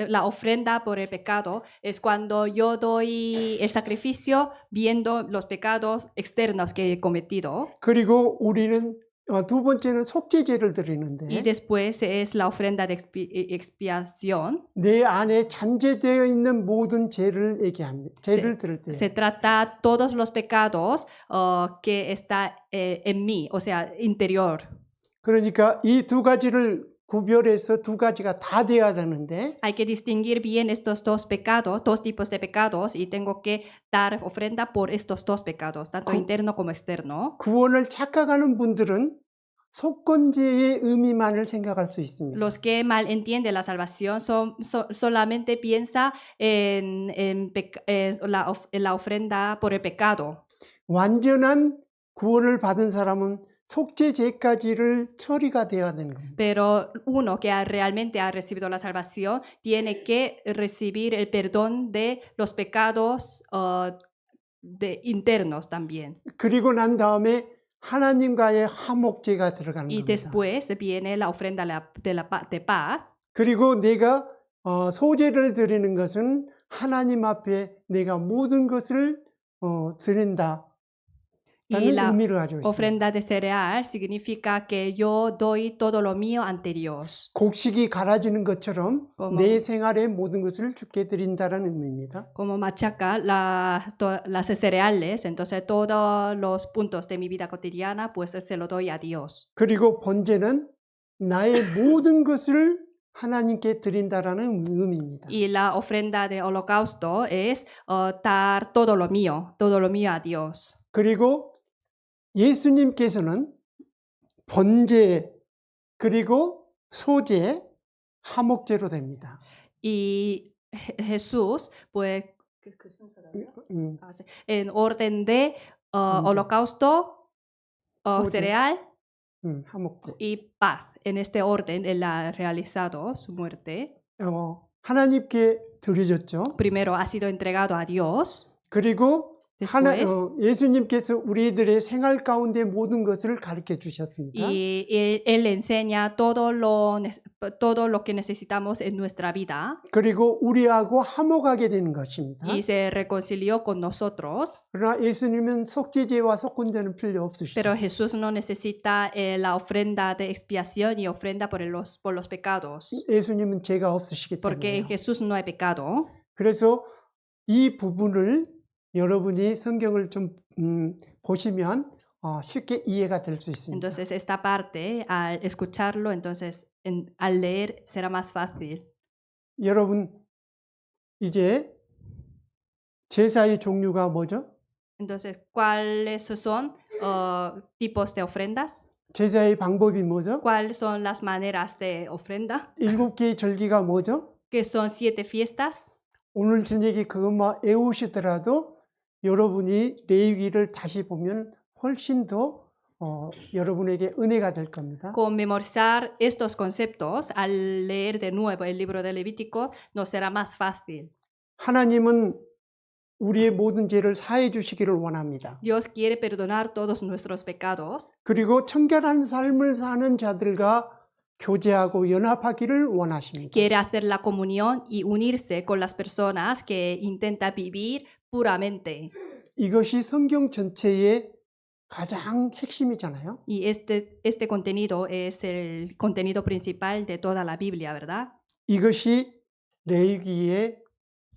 la ofrenda por el pecado es cuando yo doy el sacrificio viendo los pecados externos que he cometido. 그리고 우리는 두 번째는 속죄제를 Y 드리는데 después es la ofrenda de expiación. 내 안에 잔재되어 있는 모든 죄를 얘기합니다. 죄를 들을 때 Se trata todos los pecados que está en mí, o sea, interior. 그러니까 이 두 가지를 구별해서 두 가지가 다 돼야 되는데 Hay que distinguir bien estos dos pecados, dos tipos de pecados, y tengo que dar ofrenda por estos dos pecados, tanto interno como externo. 구원을 착각하는 분들은 속건제의 의미만을 생각할 수 있습니다. Los que mal entienden la salvación solamente piensa en la ofrenda por el pecado. 완전한 구원을 받은 사람은 속죄제까지를 처리가 되어야 되는 겁니다. Pero uno que realmente ha recibido la salvación tiene que recibir el perdón de los pecados internos también. 그리고 난 다음에 하나님과의 화목제가 들어가는 Y 겁니다. después viene la ofrenda de paz. 그리고 내가 소제를 드리는 것은 하나님 앞에 내가 모든 것을 드린다. Y 라는 la 의미를 가지고 있습니다. ofrenda de cereal significa que yo doy todo lo mío ante Dios. 곡식이 갈아지는 것처럼 어머. 내 생활의 모든 것을 주께 드린다는 의미입니다. Como machaca las cereales, entonces todos los puntos de mi vida cotidiana, pues se lo doy a Dios. 그리고 번제는 나의 모든 것을 하나님께 드린다라는 의미입니다. Y la ofrenda de holocausto es dar todo lo mío a Dios. 그리고 예수님께서는 번제 그리고 소제, 화목제로 됩니다. Y Jesús, pues, en orden de holocausto, 소제. cereal 화목제. y paz. En este orden él ha realizado su muerte. 하나님께 드려졌죠. Primero ha sido entregado a Dios. 그리고 Después, 예수님께서 우리들의 생활 가운데 모든 것을 가르쳐 주셨습니다. y él enseña todo lo que necesitamos en nuestra vida. 그리고 우리하고 화목하게 되는 것입니다. Y se reconcilió con nosotros. 그러나 예수님은 속죄제와 속건제는 필요 없으시죠. Pero Jesús no necesita la ofrenda de expiación y ofrenda por los pecados. 예수님은 죄가 없으시기 Porque en 때문에. Jesús no hay pecado. 그래서 이 부분을 여러분이 성경을 좀 보시면 쉽게 이해가 될 수 있습니다. Entonces esta parte, al escucharlo, entonces al leer será más fácil. 여러분 이제 제사의 종류가 뭐죠? Entonces, ¿cuáles son tipos de ofrendas? 제사의 방법이 뭐죠? ¿Cuáles son las maneras de ofrenda? 7개의 절기가 뭐죠? ¿Qué son 7 fiestas? 오늘 저녁에 그것만 외우시더라도 여러분이 레위기를 다시 보면 훨씬 더 여러분에게 은혜가 될 겁니다. Con memorizar estos conceptos, al leer de nuevo el libro de Levítico, nos será más fácil. 하나님은 우리의 모든 죄를 사해 주시기를 원합니다. Dios quiere perdonar todos nuestros pecados 그리고 청결한 삶을 사는 자들과 교제하고 연합하기를 원하십니다. quiere hacer la comunión y unirse con las personas que intentan vivir puramente. 이것이 성경 전체의 가장 핵심이잖아요. Y este contenido es el contenido principal de toda la Biblia, ¿verdad? 이것이 레위기의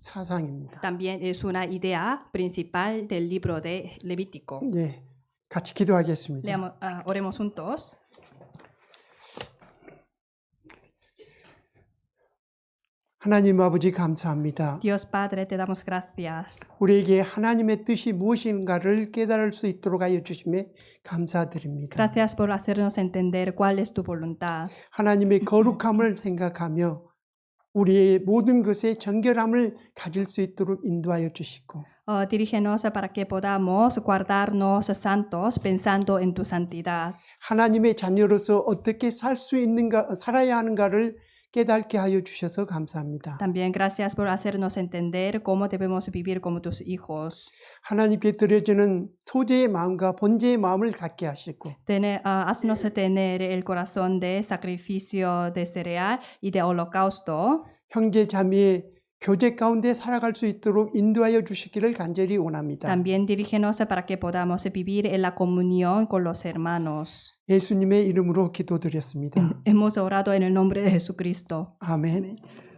사상입니다. También es una idea principal del libro de Levítico. 네, 같이 기도하겠습니다. Oremos juntos. 하나님 아버지 감사합니다. Dios Padre, te damos gracias. 우리에게 하나님의 뜻이 무엇인가를 깨달을 수 있도록 하여 주심에 감사드립니다. Gracias por hacernos entender cuál es tu voluntad. 하나님의 거룩함을 생각하며 우리의 모든 것에 정결함을 가질 수 있도록 인도하여 주시고 Dirígenos para que podamos guardarnos santos pensando en tu santidad. 하나님의 자녀로서 어떻게 살아야 하는가를 깨닫게 하여 주셔서 감사합니다. También gracias por hacernos entender cómo debemos vivir como tus hijos. 하나님께 드려지는 소재의 마음과 번제의 마음을 갖게 하시고 Haznos tener el corazón de sacrificio de cereal y de holocausto. 형제 자매의 교제 가운데 살아갈 수 있도록 인도하여 주시기를 간절히 원합니다. También dirígenos para que podamos vivir en la comunión con los hermanos. 예수님의 이름으로 기도드렸습니다. Hemos orado en el nombre de Jesucristo. 아멘.